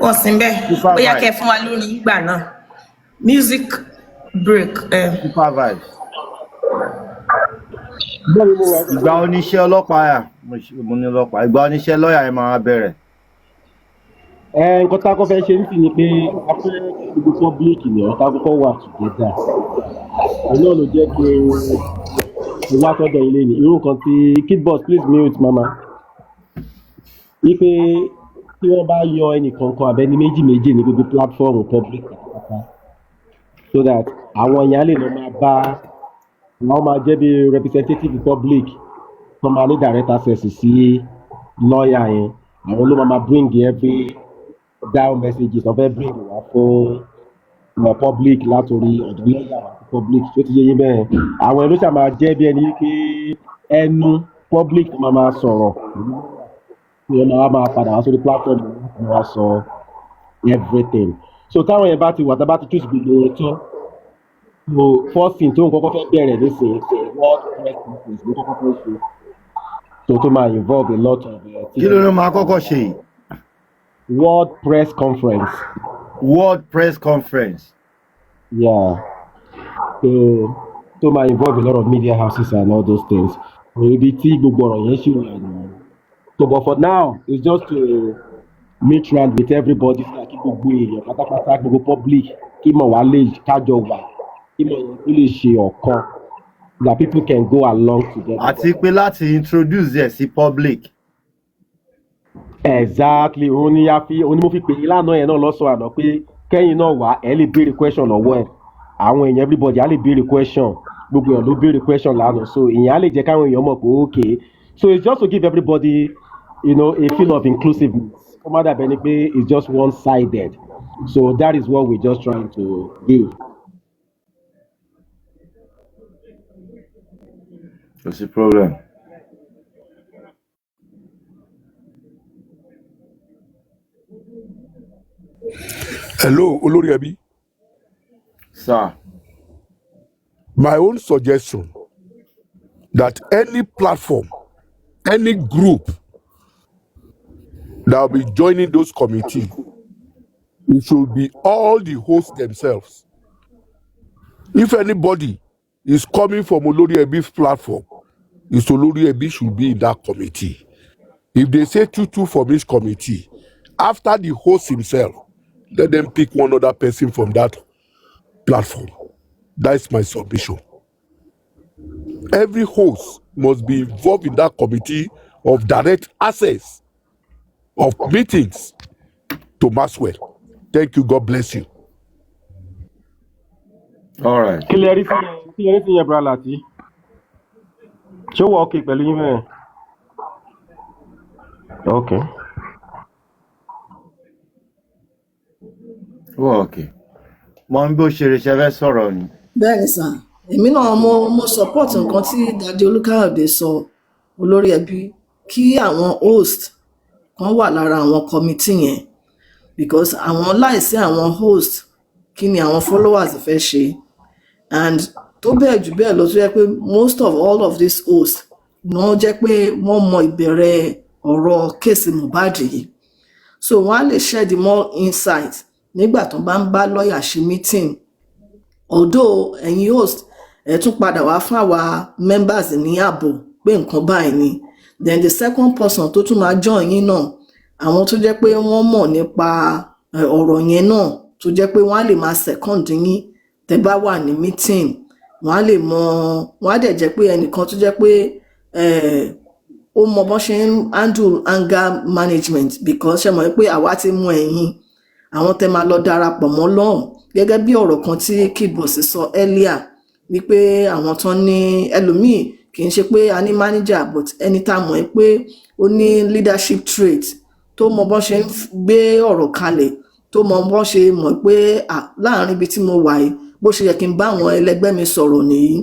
H: Wọ́n sí ńbẹ̀. Bóyá kẹ́ fún wa lórí ìgbà náà. Music break.
D: Super vibes. Ìgbà oníṣẹ́ ọlọ́pàá yà, mo ní ọlọ́pàá. Ìgbà oníṣẹ́ lọ́ọ̀yà ẹ̀ máa bẹ̀rẹ̀.
A: Nǹkan tá a kọ́ fẹ́ ṣe ń sì ni pé a fẹ́ gbogbo public ni ọ̀tá kọ́kọ́ wà together. Òun náà ló jẹ́ kí n wá sọ́dọ̀ ilé ni. Irú nǹkan tí Kidboss please mute mama. Wípé tí wọ́n bá yọ ẹnìkankan àbẹ́ni méjì ní gbogbo platform public pátápátá so that àwọn èèyàn lè lọ máa bá àwọn máa jẹ́ bí representative public tó máa ní direct access sí lawyer yẹn. Àwọn ló máa bring every down messages wọ́n fẹ́ bring wá fún public látòrí ọ̀dọ̀ lọ́yà wá sí public tó ti yé yín bẹ́ẹ̀. Àwọn ẹlò ṣáà máa jẹ́ bí ẹni pé ẹnu public tó máa sọ̀rọ̀ tí wọ́n máa padà wá sórí platform láti wá sọ everything. So táwọn yẹn bá ti wà tá bá ti choose gbogbo wọn tán, so first thing tó ń kọ́kọ́ fẹ́ bẹ̀rẹ̀ nísìnyí world press conference ló kọ́kọ́ fẹ́ ṣe so tó máa involve a lot of
D: kí ló máa kọ́kọ́ ṣe yìí?
A: World press conference.
D: World press conference.
A: Yeah. So might involve a lot of media houses and all those things. Maybe so but for now, it's just to meet round with everybody so that people public, that people can go along together.
D: Àti pé láti introduce ẹ̀ sí public.
A: Exactly. Only mo fi pè é lánàá yẹn náà lọ́sọ̀ àná pé kẹ́yìn náà wá ẹ̀ lè béèrè question lọ́wọ́ ẹ̀. Àwọn èèyàn everybody á lè béèrè question. Gbogbo èèyàn ló béèrè question lánàá. So ìyẹn á lè jẹ́ káwọn èèyàn mọ̀ pé okay. So it's just to give everybody, a feel of inclusiveness. Come out that it's just one-sided. So that is what we're just trying to do.
D: What's the problem?
K: Hello, Olori Abi.
D: Sir.
K: My own suggestion that any platform, any group that will be joining those committees, it should be all the hosts themselves. If anybody is coming from Olori Ebi's platform, it's Olori Ebi should be in that committee. If they say 2-2 from each committee, after the host himself, let them pick one other person from that platform. That's my submission. Every host must be involved in that committee of direct access of meetings to Maxwell. Thank you. God bless you.
D: All right.
A: Clarity, brother Lati. Show okay, pẹ̀lú yín mẹ́rin. Okay.
D: Okay. Mo ń bí ó ṣe lè ṣe fẹ́ sọ̀rọ̀ ni.
I: Bẹ́ẹ̀ni sà, èmi náà mo support nǹkan tí Dàdí Olúkáyọ̀dé sọ olórí ẹbí kí àwọn host kan wà lára àwọn committee yẹn because àwọn láìsí àwọn host kí ni àwọn followers fẹ́ ṣe and tó bẹ́ẹ̀ jù bẹ́ẹ̀ lọ tó jẹ́ pé most of all of these hosts náà jẹ́ pé wọ́n mọ ìbẹ̀rẹ̀ ọ̀rọ̀ kéèsì Mohbad yìí so wọ́n á lè shed more insight nígbà tó bá ń bá lọ́ọ̀yà ṣe meeting although ẹ̀yin host ẹ̀ tún padà wá fún àwa members ní ààbò pé nǹkan báyìí ni then the second person tó tún máa join yín náà àwọn tó jẹ́ pé wọ́n mọ̀ nípa ọ̀rọ̀ yẹn náà tó jẹ́ pé wọ́n á lè máa second yín tẹ́ bá wà ní meeting wọ́n á lè mọ wọ́n á dẹ̀ jẹ́ pé ẹnìkan tó jẹ́ pé ó mọ bọ́n ṣe ń handle anger management because ṣe mọ̀ pé àwa ti mú ẹ̀yin àwọn tẹ́ máa lọ darapọ̀ mọ́ lọ́hùn gẹ́gẹ́ bí ọ̀rọ̀ kan tí Kidboss sọ earlier wípé àwọn tán ní ẹlòmíì kì í ṣe pé a ní manager but ẹni tá a mọ̀ pé ó ní leadership trait tó mọ bọ́n ṣe ń gbé ọ̀rọ̀ kalẹ̀ tó mọ bọ́n ṣe mọ̀ pé láàrin ibi tí mo wà yìí bó ṣe yẹ kí n bá àwọn ẹlẹgbẹ́ mi sọ̀rọ̀ nìyí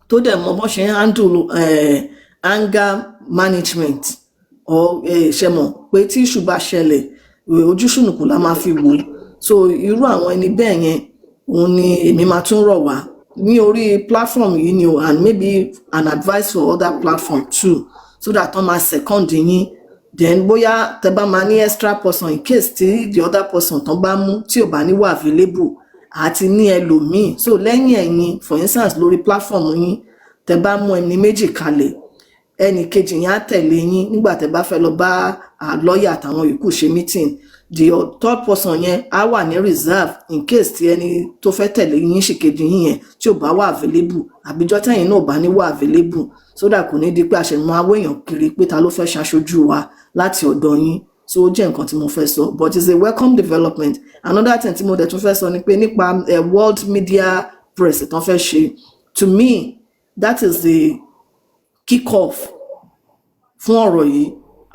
I: tó dẹ̀ mọ bọ́n ṣe ń handle anger management ṣe mọ̀ pé tí issue bá ṣẹlẹ̀ ojú ṣùnùkùn la máa fi wò so irú àwọn ẹni bẹ́ẹ̀ yẹn òun ni èmi máa tún rọ̀ wá ní orí platform yìí ni o and maybe an advice for other platform too so that wọ́n máa second yín then bóyá tẹ́ bá máa ní extra person in case tí the other person tán bá mú tí ò bá ní wà available àti ní ẹlòmíì so lẹ́yìn ẹ̀yin for instance lórí platform yín tẹ́ bá mú ẹni méjì kalẹ̀ ẹnì kejì yẹn á tẹ̀lé yín nígbà tẹ́ bá fẹ́ lọ bá lọ́ọ̀yà àtàwọn yòókù ṣe meeting the third person yẹn á wà ní reserve in case tí ẹni tó fẹ́ tẹ̀lé yín ṣìkejì yín yẹn tí ò bá wà available àbíjọ́ tẹ̀yìn náà ò bá ní wà available so that kò ní di pé àṣẹmọ́ awéèyàn kiri pé ta ló fẹ́ ṣaṣojú wa láti ọ̀dọ̀ yín so ó jẹ́ nǹkan tí mo fẹ́ sọ but it's a welcome development another thing tí mo dẹ̀ tún fẹ́ sọ ni pé nípa world media press tán fẹ́ ṣe to me that is the kick-off fún ọ̀rọ̀ yìí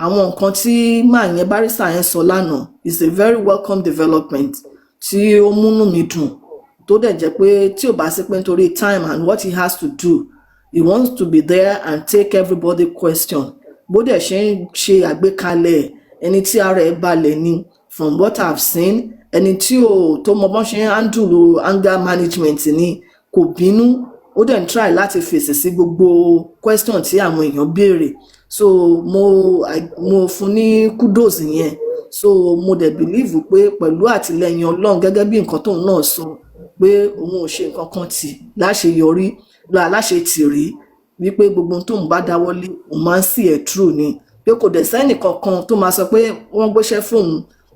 I: àwọn nǹkan tí máa yẹn barrister yẹn sọ lánàá is a very welcome development tí ó múnú mi dùn tó dẹ̀ jẹ́ pé tí ò bá sí pé nítorí time and what he has to do he wants to be there and take everybody question bó dẹ̀ ṣe ń ṣe àgbékalẹ̀ ẹni tí ara ẹ̀ balẹ̀ ni from what I've seen ẹni tí ò tó mọ bọ́n ṣe ń handle anger management ni kò bínú ó dẹ̀ ń try láti fèsì sí gbogbo question tí àwọn èèyàn béèrè so mo fún ní kudos yẹn so mo dẹ̀ believe pé pẹ̀lú àtìlẹyìn Ọlọ́run gẹ́gẹ́ bí nǹkan tóun náà sọ pé òun ò ṣe nǹkan kan tì láṣeyọrí láṣe tì rí wípé gbogbo tóun bá dáwọ́lé òun máa ń see ẹ̀ true ni pé kò dẹ̀ sẹ́nì kankan tó máa sọ pé wọ́n gbéṣẹ́ fóun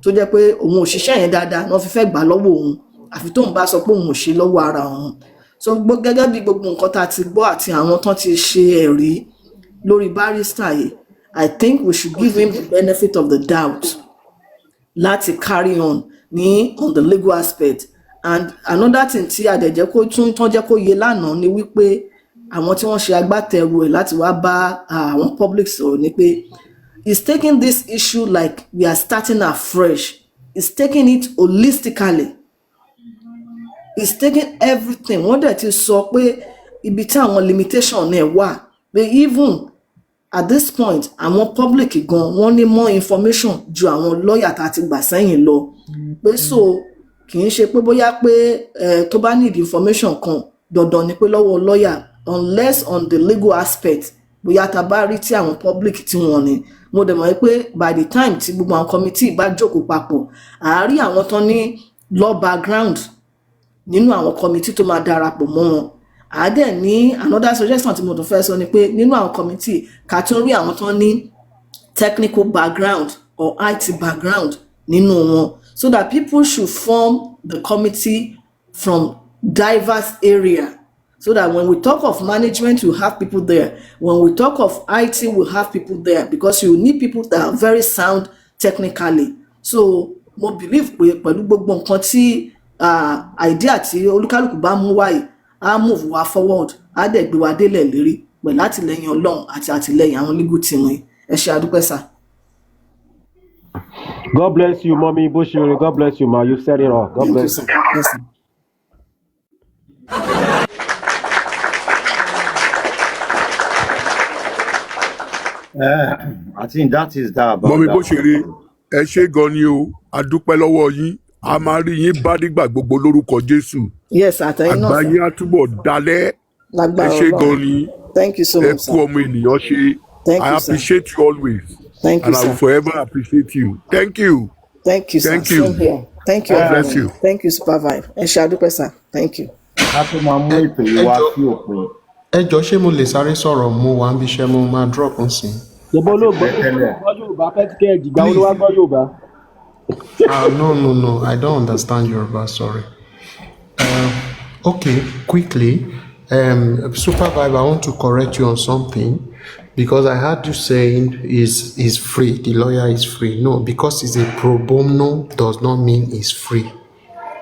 I: tó jẹ́ pé òun ò ṣiṣẹ́ yẹn dáadáa wọ́n fi fẹ́ gbà lọ́wọ́ òun àfi tóun bá sọ pé òun ò ṣe lọ́wọ́ ara òun so gẹ́gẹ́ bí gbogbo nǹkan tá a ti gbọ́ àti àwọn tán ti ṣe ẹ̀rí lórí barrister yìí I think we should give him the benefit of the doubt láti carry on the legal aspect and another thing tí àdẹ̀jẹ́ kó tán jẹ́ kó yé lánàá ni wípé àwọn tí wọ́n ṣe agbátẹrù ẹ̀ láti wá bá àwọn public sọ̀rọ̀ ni pé he's taking this issue like we are starting afresh he's taking it holistically he's taking everything wọ́n dẹ̀ ti sọ pé ibi tí àwọn limitation náà wà pé even at this point àwọn public gan wọ́n ní more information ju àwọn lawyer tá a ti gbà sẹ́yìn lọ pé so kì í ṣe pé bóyá pé tó bá need information kan dandan ni pé lọ́wọ́ lawyer unless on the legal aspect bóyá tá a bá rí tí àwọn public tí wọ́n ní mo dẹ̀ mọ̀ pé by the time tí gbogbo àwọn committee bá jókòó papọ̀ àárí àwọn tán ní law background nínú àwọn committee tó máa darapọ̀ mọ́ wọn àádẹ́ ní another suggestion tí mo tún fẹ́ sọ ni pé nínú àwọn committee ká tún rí àwọn tán ní technical background or IT background nínú wọn so that people should form the committee from diverse area so that when we talk of management you have people there when we talk of IT we have people there because you need people that are very sound technically so mo believe pé pẹ̀lú gbogbo nǹkan tí idea tí olúkálùkù bá mú wáyé á move wa forward á dẹ̀ gbé wa délẹ̀ lérí pẹ̀lú àtìlẹyìn Ọlọ́run àti àtìlẹyìn àwọn legal team ẹ ṣé àdúpẹ́ sà.
A: God bless you, mommy Bushiri. God bless you, ma. You've said it all. God
I: Thank you,
A: bless
I: sir.
A: you.
I: Yes, sir.
D: I think that is that about
K: mọ̀mí bó
D: that
K: ṣe rí
D: question.
K: ẹ ṣé gan ni o a dúpẹ́ lọ́wọ́ yín a máa rí yín bá nígbà gbogbo lórúkọ Jésù
I: Yes, àtẹ̀yìn náà, sir.
K: àgbáyé á túbọ̀ dalẹ̀ ẹ
I: Lágbára
K: ṣé gan
I: Ọlọ́run.
K: ni
I: Thank you so
K: ẹ
I: much,
K: kú
I: sir.
K: ọmọ ènìyàn ṣe.
I: Thank
K: I
I: you, sir.
K: appreciate you always
I: Thank you,
K: and I will
I: sir.
K: forever appreciate you. Thank you.
I: Thank you, sir.
K: Thank
I: Same
K: you.
I: here. Thank you,
K: God bless
I: everyone.
K: you.
I: Thank you, Supervibe. Ẹ ṣé àdúpẹ́, sir. Thank you.
D: Ká tó máa mú ètò yìí
O: ẹ
D: wá
O: jọ
D: sí òpin
O: ẹ jọ ṣé mo lè sáré sọ̀rọ̀ mo wà níbi iṣẹ́ mo máa drop nsìn.
A: Ṣèbó
D: àti
A: ló
D: pẹ́ tẹ́lẹ̀.
A: gbọ́ Yorùbá Petcage ìgbà wo ló
O: Please
A: wá gbọ́ Yorùbá?
O: no I don't understand Yoruba, sorry. Okay, quickly, Supervibe, I want to correct you on something because I heard you saying is free. The lawyer is free. No, because it's a pro bono does not mean it's free.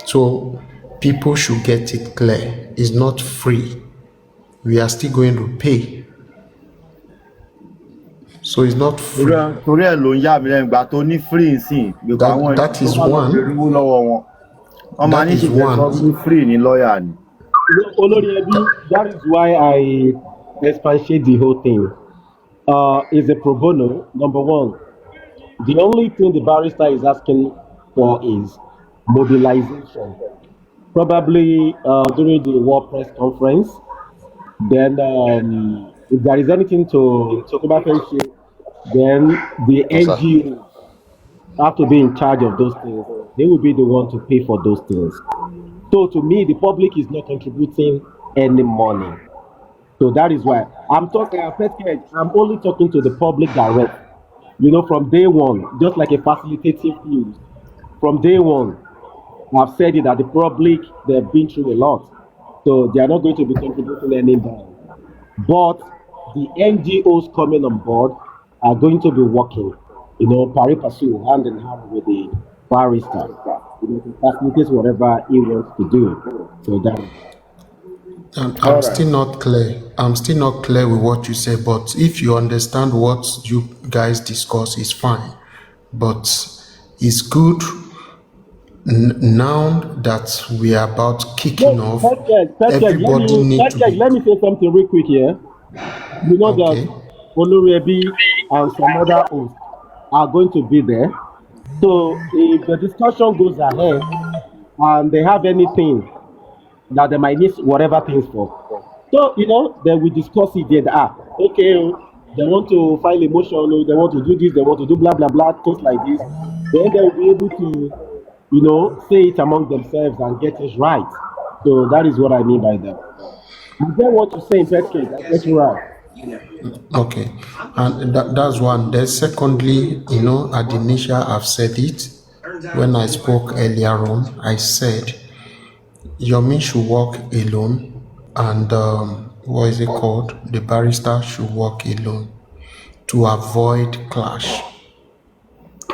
O: So people should get it clear. It's not free. We are still going to pay. So it's not free.
D: Torí ẹ̀ ló ń yà mí lẹ́nu ìgbà tó ní free nsìn gbogbo àwọn èèyàn
O: That
D: tó
O: is
D: bá lọ
O: one.
D: bèrè owó lọ́wọ́ wọn. Wọ́n máa
O: That
D: ní
O: is
D: ṣèfẹ́ sọ pé
O: one.
D: free ní lọ́ọ̀yà ni.
A: Olórí ẹbí, that is why I expatiate the whole thing. Is a pro bono, number one. The only thing the barrister is asking for is mobilization. Probably during the war press conference. Then, if there is anything to then the
O: Yes, sir.
A: NGO have to be in charge of those things. They will be the one to pay for those things. So to me, the public is not contributing any money. So that is why I'm talking. I'm only talking to the public direct. You know, from day one, just like a facilitative field. From day one, I've said it that the public they've been through a lot, so they are not going to be contributing any money. But the NGOs coming on board are going to be working, you know, pari passu, hand in hand with the barrister, you know, to facilitate whatever he wants to do. So that.
O: I'm still not clear. I'm still not clear with what you say, but if you understand what you guys discuss, it's fine. But it's good now that we are about kicking off. Everybody need to be
A: Let me say something real quick here. You know that
O: okay.
A: Olurebi and some other hosts are going to be there. So if the discussion goes ahead and they have anything that they might need whatever things for, so you know they will discuss it there. Okay, they want to file a motion, they want to do this, they want to do blah blah blah, things like this. Then they will be able to, you know, say it among themselves and get it right. So that is what I mean by that. You get what you say in Petcade, I get you right.
O: Okay, and that's one. Then secondly, you know, at the initial I've said it when I spoke earlier on. I said Yomi should work alone, and what is it called? The barrister should work alone to avoid clash.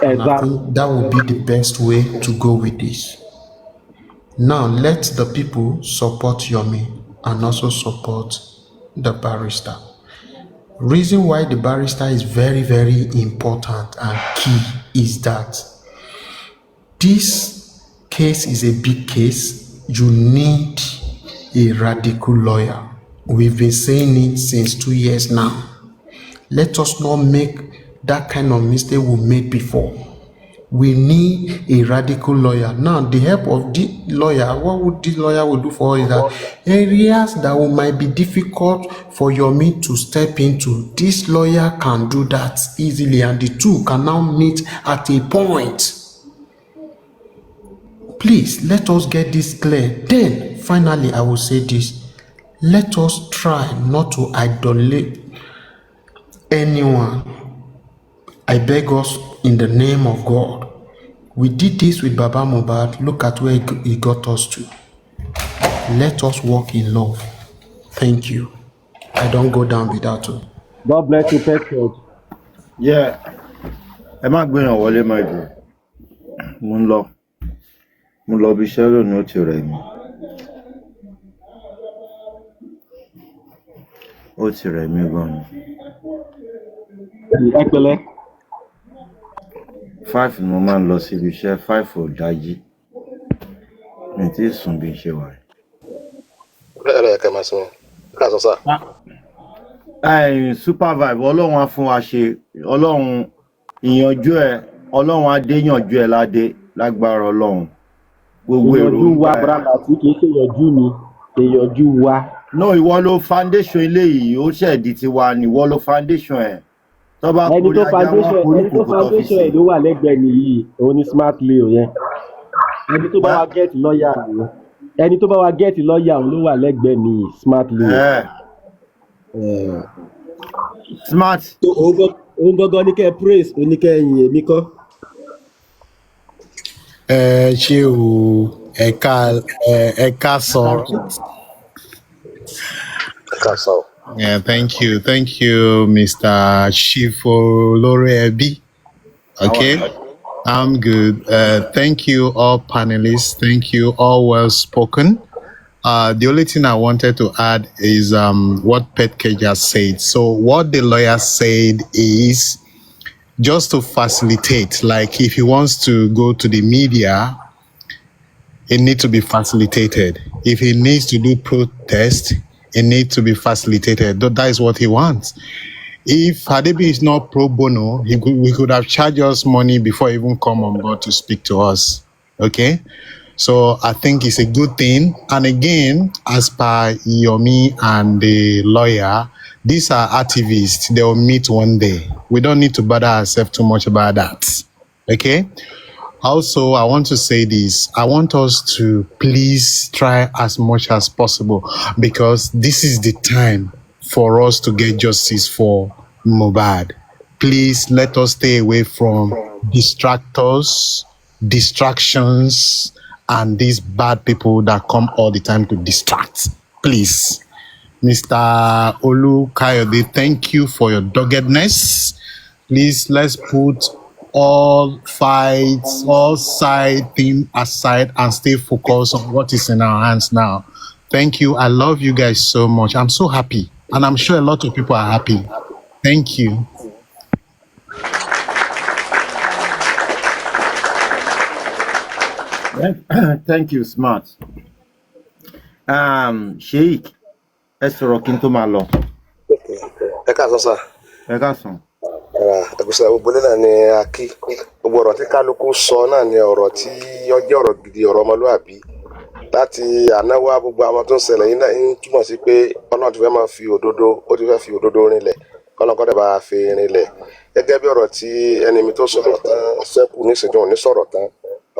O: And I
A: Exactly.
O: think that would be the best way to go with this. Now let the people support Yomi and also support the barrister. Reason why the barrister is very, very important and key is that this case is a big case. You need a radical lawyer. We've been saying it since 2 years now. Let us not make that kind of mistake we made before. We need a radical lawyer. Now, the help of the lawyer, what would this lawyer will do for us is that areas that might be difficult for Yomi to step into, this lawyer can do that easily, and the two can now meet at a point. Please, let us get this clear. Then, finally, I will say this. Let us try not to idolate anyone. I beg us in the name of God. We did this with Baba Mohbad. Look at where he got us to. Let us walk in love. Thank you. I don't go down without you.
A: God bless you, Petcade.
D: Yeah, ẹ má gbéyàn wọlé má jù. Mo ń lọ bí iṣẹ́ lónìí ó ti rẹ̀ mí. Ó ti rẹ̀ mí gan ni.
A: Ekpele.
D: 5 ni mo máa ń lọ síbi iṣẹ́ 5 ò dájí mi tí ì sùn bí n ṣe wà.
P: Ẹ̀rọ ẹ̀kẹ́ máa sún ká sọ sá.
D: Super vibe ọlọ́run á fún wa ṣe ọlọ́run ìyànjú ẹ ọlọ́run á dé yànjú ẹ ládé lágbára ọlọ́run gbogbo èrò
A: ìyànjú wa brother tí kì í ṣe ìyànjú mi ìyànjú wa.
D: no ìwọ ló foundation eléyìí ó ṣẹ̀dí tiwa ni ìwọ ló foundation ẹ̀ tọ́ba
A: ẹni tó foundation ẹ̀ ló wà lẹ́gbẹ̀ẹ́ nìyí òun ni smart leo yẹn ẹni tó bá wa get lọ́ọ̀yà nìyẹn ẹni tó bá wa get lọ́ọ̀yà òun ló wà lẹ́gbẹ̀ẹ́ mi smart leo.
D: Smart.
A: òun gangan ní kẹ́ praise òun ní kẹ́ yìn èmi kọ́.
O: Ṣé o ẹ̀ka sọ. Yeah, thank you, Mr. Chifolore. Okay, I'm good. Thank you, all panelists. Thank you, all well spoken. The only thing I wanted to add is what Pet Cage has said. So what the lawyer said is just to facilitate, like if he wants to go to the media, it needs to be facilitated. If he needs to do protest, it needs to be facilitated. That is what he wants. If Hadebi is not pro bono, we could have charged us money before he even come on board to speak to us. Okay? So I think it's a good thing. And again, as per Yomi and the lawyer, these are activists. They will meet one day. We don't need to bother ourselves too much about that. Okay? Also, I want to say this. I want us to please try as much as possible because this is the time for us to get justice for Mohbad. Please let us stay away from distractors, distractions, and these bad people that come all the time to distract. Please. Mr. Olu Kayode, thank you for your doggedness. Please, let's put all fights, all side things aside and stay focused on what is in our hands now. Thank you. I love you guys so much. I'm so happy. And I'm sure a lot of people are happy. Thank you.
D: Thank you, Smart. Sheikh, ẹ sọ̀rọ̀ kí n tó máa lọ.
P: Ẹ káàsán sá.
D: Ẹ káàsán.
P: Ẹ̀gbọ́n gbogbo náà ni a kí gbogbo ọ̀rọ̀ tí kálukú sọ náà ni ọ̀rọ̀ tí ó jẹ́ ọ̀rọ̀ gidi ọ̀rọ̀ ọmọlúwàbí láti ànáwó gbogbo àwọn tó ń ṣẹlẹ̀ yìí náà ń túmọ̀ sí pé Ọlọ́run ti fẹ́ máa fi òdodo ó ti fẹ́ fi òdodo rinlẹ̀ kọ́lọ́n kọ́ dẹ̀ bá fi rinlẹ̀ gẹ́gẹ́ bí ọ̀rọ̀ tí ẹni mi tó sọ̀rọ̀ tán sẹ́kù ní ìṣẹ́jú òní sọ̀rọ̀ tán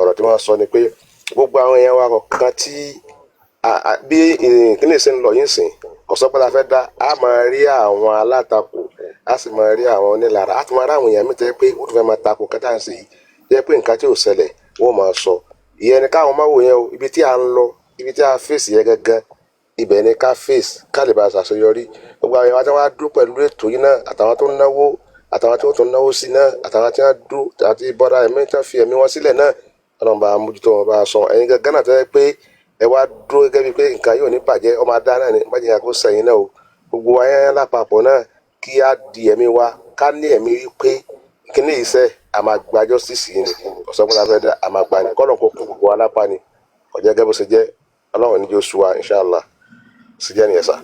P: ọ̀rọ̀ tí wọ́n sọ ni pé gbogbo àwọn èèyàn wa kọ̀ọ̀kan tí bí ìpínlẹ̀ ṣe ń lọ yín sìn ọ̀sọ́pẹ́lá fẹ́ dá a máa rí àwọn alátakò a sì máa rí àwọn onílára a tún máa rí àwọn èèyàn mìíràn pé ó tún fẹ́ máa takò kẹta ń sè yìí jẹ́ pé nǹkan tí ò ṣẹlẹ̀ wọ́n máa sọ ìyẹn ni káwọn máa wò yẹn o ibi tí a ń lọ ibi tí a fèsì yẹn gangan ibẹ̀ ni ká fèsì ká lè bá a ṣàṣeyọrí gbogbo àwọn èèyàn wa dúró pẹ̀lú ètò yìí náà àtàwọn tó ń náwó àtàwọn tí wọ́n tún náwó sí náà àtàwọn tí wọ́n dúró àti bọ́dà ẹ̀mí tí wọ́n fi ẹ̀mí wọn sílẹ̀ náà Ọlọ́run bá mójútó wọn bá a sọ ẹ̀yin gangan náà tó yẹ pé ẹ wá dúró gẹ́gẹ́ bíi pé nǹkan yóò ní bàjẹ́ ọmọ adá náà ni bàjẹ́ kó sẹ́yìn náà o gbogbo wa yẹn lápapọ̀ náà kí á di ẹ̀mí wa ká ní ẹ̀mí wípé kíní iṣẹ́ àmàgbà justice yìí ni ọ̀sọ́gbọ́n la fẹ́ dá àmàgbà ni kọ́lọ̀ kó kó gbogbo alápá ni ọ̀jẹ́ gẹ́gẹ́ bó ṣe jẹ́ Ọlọ́run ní Joshua inshallah sì jẹ́ nìyẹn sá.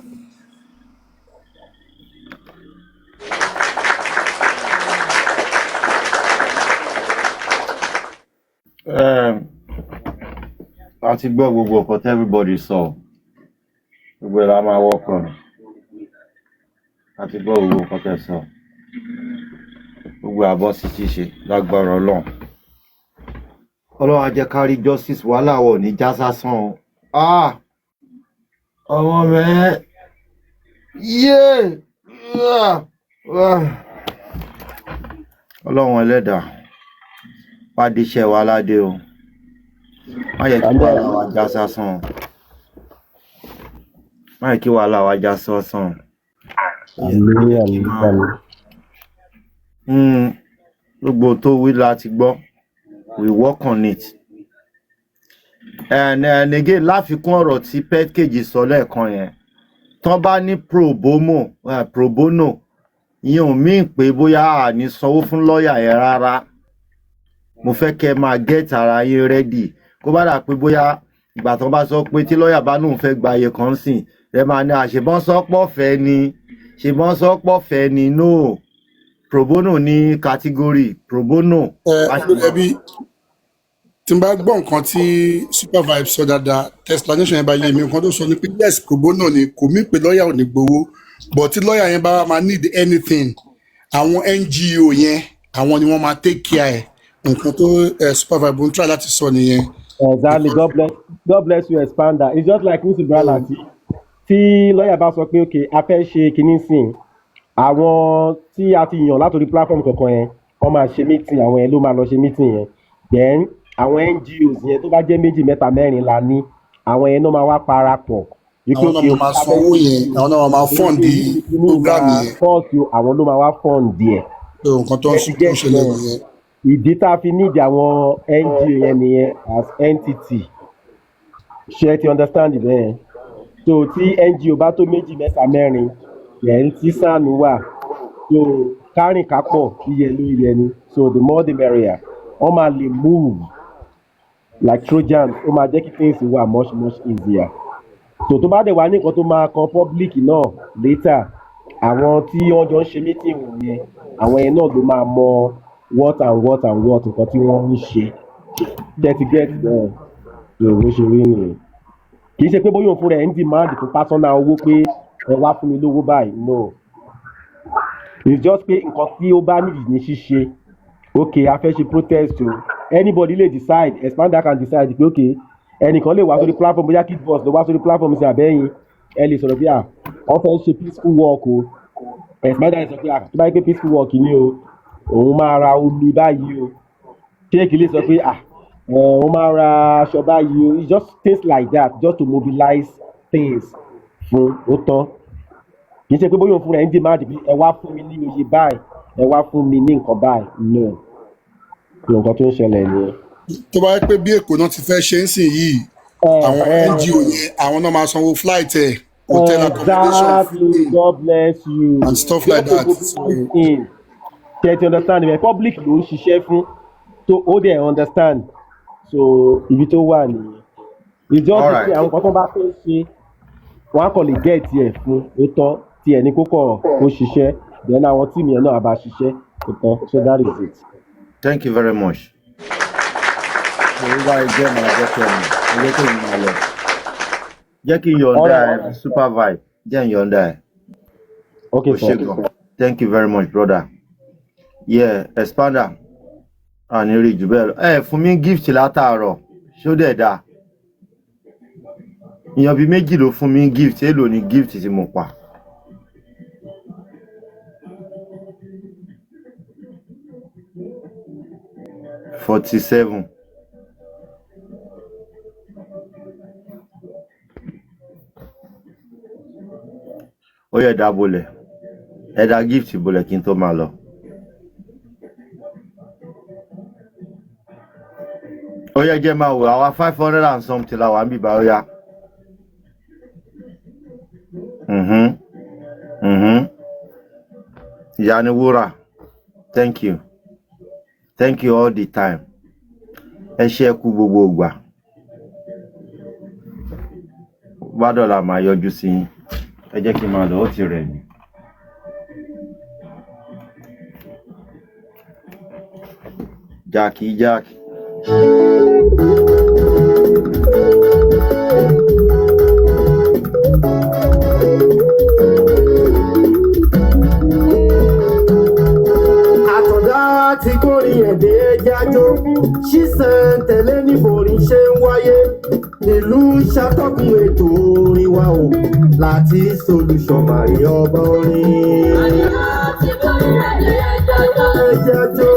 D: A ti gbọ́ gbogbo ọ̀pọ̀ tí everybody sọ gbogbo ẹ̀ la máa wọ́pọ̀ ni a ti gbọ́ gbogbo ọ̀pọ̀ tẹ́ sọ gbogbo àbọ̀ sí ti ṣe lágbára Ọlọ́run Ọlọ́run á jẹ́ ká rí justice wàhálà wọ̀ ní já sásán o ọmọ rẹ̀ yé Ọlọ́run ẹlẹ́dàá pàdé iṣẹ́ wa ládé o má yẹ kí wàhálà wa já sásán má yẹ kí wàhálà wa já sásán gbogbo tó wí láti gbọ́ we work on it and again láfikún ọ̀rọ̀ tí Pet Cage sọ lẹ́ẹ̀kan yẹn tán bá ní pro bono ìyẹn ò mí pé bóyá àní sanwó fún lọ́ọ̀yà yẹn rárá mo fẹ́ kẹ́ máa get ara yín ready kó bá dà pé bóyá ìgbà tó bá sọ pé tí lọ́ọ̀yà bá lóun fẹ́ gba iye kan sìn ẹ máa ní àṣebọ́n sọ́pọ̀ fẹ́ ni ṣebọ́n sọ́pọ̀ fẹ́ ni no pro bono ní category pro bono.
G: ẹbí tí n bá gbọ́ nǹkan tí super vibe sọ dáadáa explanation yẹn bá yé mi nǹkan tó sọ ni pé yes pro bono ni kò mí pé lọ́ọ̀yà ò ní gbowó but tí lọ́ọ̀yà yẹn bá máa need anything àwọn NGO yẹn àwọn ni wọ́n máa take care ẹ̀ nǹkan tó super vibe ń try láti sọ nìyẹn.
A: Exactly. God bless you, Expander. It's just like Mr. Bralati. Tí lọ́ọ̀yà bá sọ pé okay a fẹ́ ṣe kinní sìn àwọn tí a ti yàn látòrí platform kankan yẹn wọ́n máa ṣe meeting àwọn yẹn ló máa lọ ṣe meeting yẹn then àwọn NGOs yẹn tó bá jẹ́ 2 mẹ́ta 4 la ní àwọn yẹn náà máa wá parapọ̀.
G: àwọn náà máa sanwó yẹn àwọn náà máa fund program yẹn.
A: àwọn ló máa wá fund yẹn.
G: nǹkan tó ń ṣẹlẹ̀ nìyẹn.
A: ìdí tá a fi need àwọn NGO yẹn nìyẹn as entity ṣe ti understand bẹ́ẹ̀ so tí NGO bá tó 2 mẹ́ta 4 yẹn tí sànù wà so kárìn kápọ̀ iye ló yẹ ni so the more the merrier wọ́n máa lè move like Trojans ó máa jẹ́ kí things wà much easier so tó bá dẹ̀ wá ní nǹkan tó máa kan public náà later àwọn tí wọ́n jọ ń ṣe meeting wọ̀nyẹn àwọn yẹn náà ló máa mọ what nǹkan tí wọ́n ń ṣe get there so bó ṣe rí nìyẹn kì í ṣe pé bóyá òun fúnra ẹ̀ ń demand fún personal owó pé ẹ wá fún mi lówó báyìí no it's just pé nǹkan tí ó bá nídìí ní ṣíṣe okay a fẹ́ ṣe protest o anybody lè decide Expander can decide pé okay ẹnìkan lè wá sórí platform bóyá kid boss ló wá sórí platform sí àbẹ́yìn ẹ lè sọ̀rọ̀ bí wọ́n fẹ́ ṣe peaceful walk o Expander sọ pé tó bá yẹ pé peaceful walk ni o òun máa ra omi báyìí o ṣéèkì lè sọ pé òun máa ra aṣọ báyìí o it's just things like that just to mobilize things fún ó tán kì í ṣe pé bóyá òun fúnra ẹ̀ ń demand bí ẹ wá fún mi ní oye báyìí ẹ wá fún mi ní nǹkan báyìí no nǹkan tó ń ṣẹlẹ̀ nìyẹn.
G: tó bá yẹ pé bí èkó náà ti fẹ́ ṣe ń sìn yìí àwọn NGO yẹn àwọn náà máa sanwó flight ẹ̀ hotel accommodation
A: exactly God bless you
G: and stuff like that.
A: ṣe ti understand me public ló ń ṣiṣẹ́ fún so ó dẹ̀ understand so ibi tó wà nìyẹn ìjọ ti pé àwọn kan tó bá fẹ́ ṣe wọn á kàn lè gẹ́ tiẹ̀ fún ó tán tiẹ̀ ní kókó kó ṣiṣẹ́ then àwọn tíìmù yẹn náà á bá ṣiṣẹ́ ó tán so that is it.
D: Thank you very much. Jẹ́ kí n yọ̀ǹda ẹ̀ super vibe jẹ́ n yọ̀ǹda ẹ̀.
A: Okay sir.
D: Thank you very much brother. Yeah, Expander àní rí jù bẹ́ẹ̀ lọ fún mi gift látàárọ̀ ṣó dẹ̀ dáa èèyàn bíi 2 ló fún mi gift èèlò ni gift tí mo pa. $47. Ó yẹ dá bolẹ̀ ẹ dá gift bolẹ̀ kí n tó máa lọ. Ó yẹ jẹ́ máa wò àwa 500 and something la wà ń bíbá ó yá. Ìyá ni wúrà thank you all the time ẹ ṣé ẹ kú gbogbo ìgbà bá dọ̀là máa yọjú sí yín ẹ jẹ́ kí n máa lọ ó ti rẹ̀ mí. Jackie.
Q: Àtọ̀dá ti kórìn ẹ̀dẹ́ jájó ṣíṣẹ́ tẹ̀lé ní borí ṣe ń wáyé nílùú ṣàtọ́kùn ètò orin wa o láti solution màrí ọba orin. Àtọ̀dá ti kórìn ẹ̀dẹ́ jájó.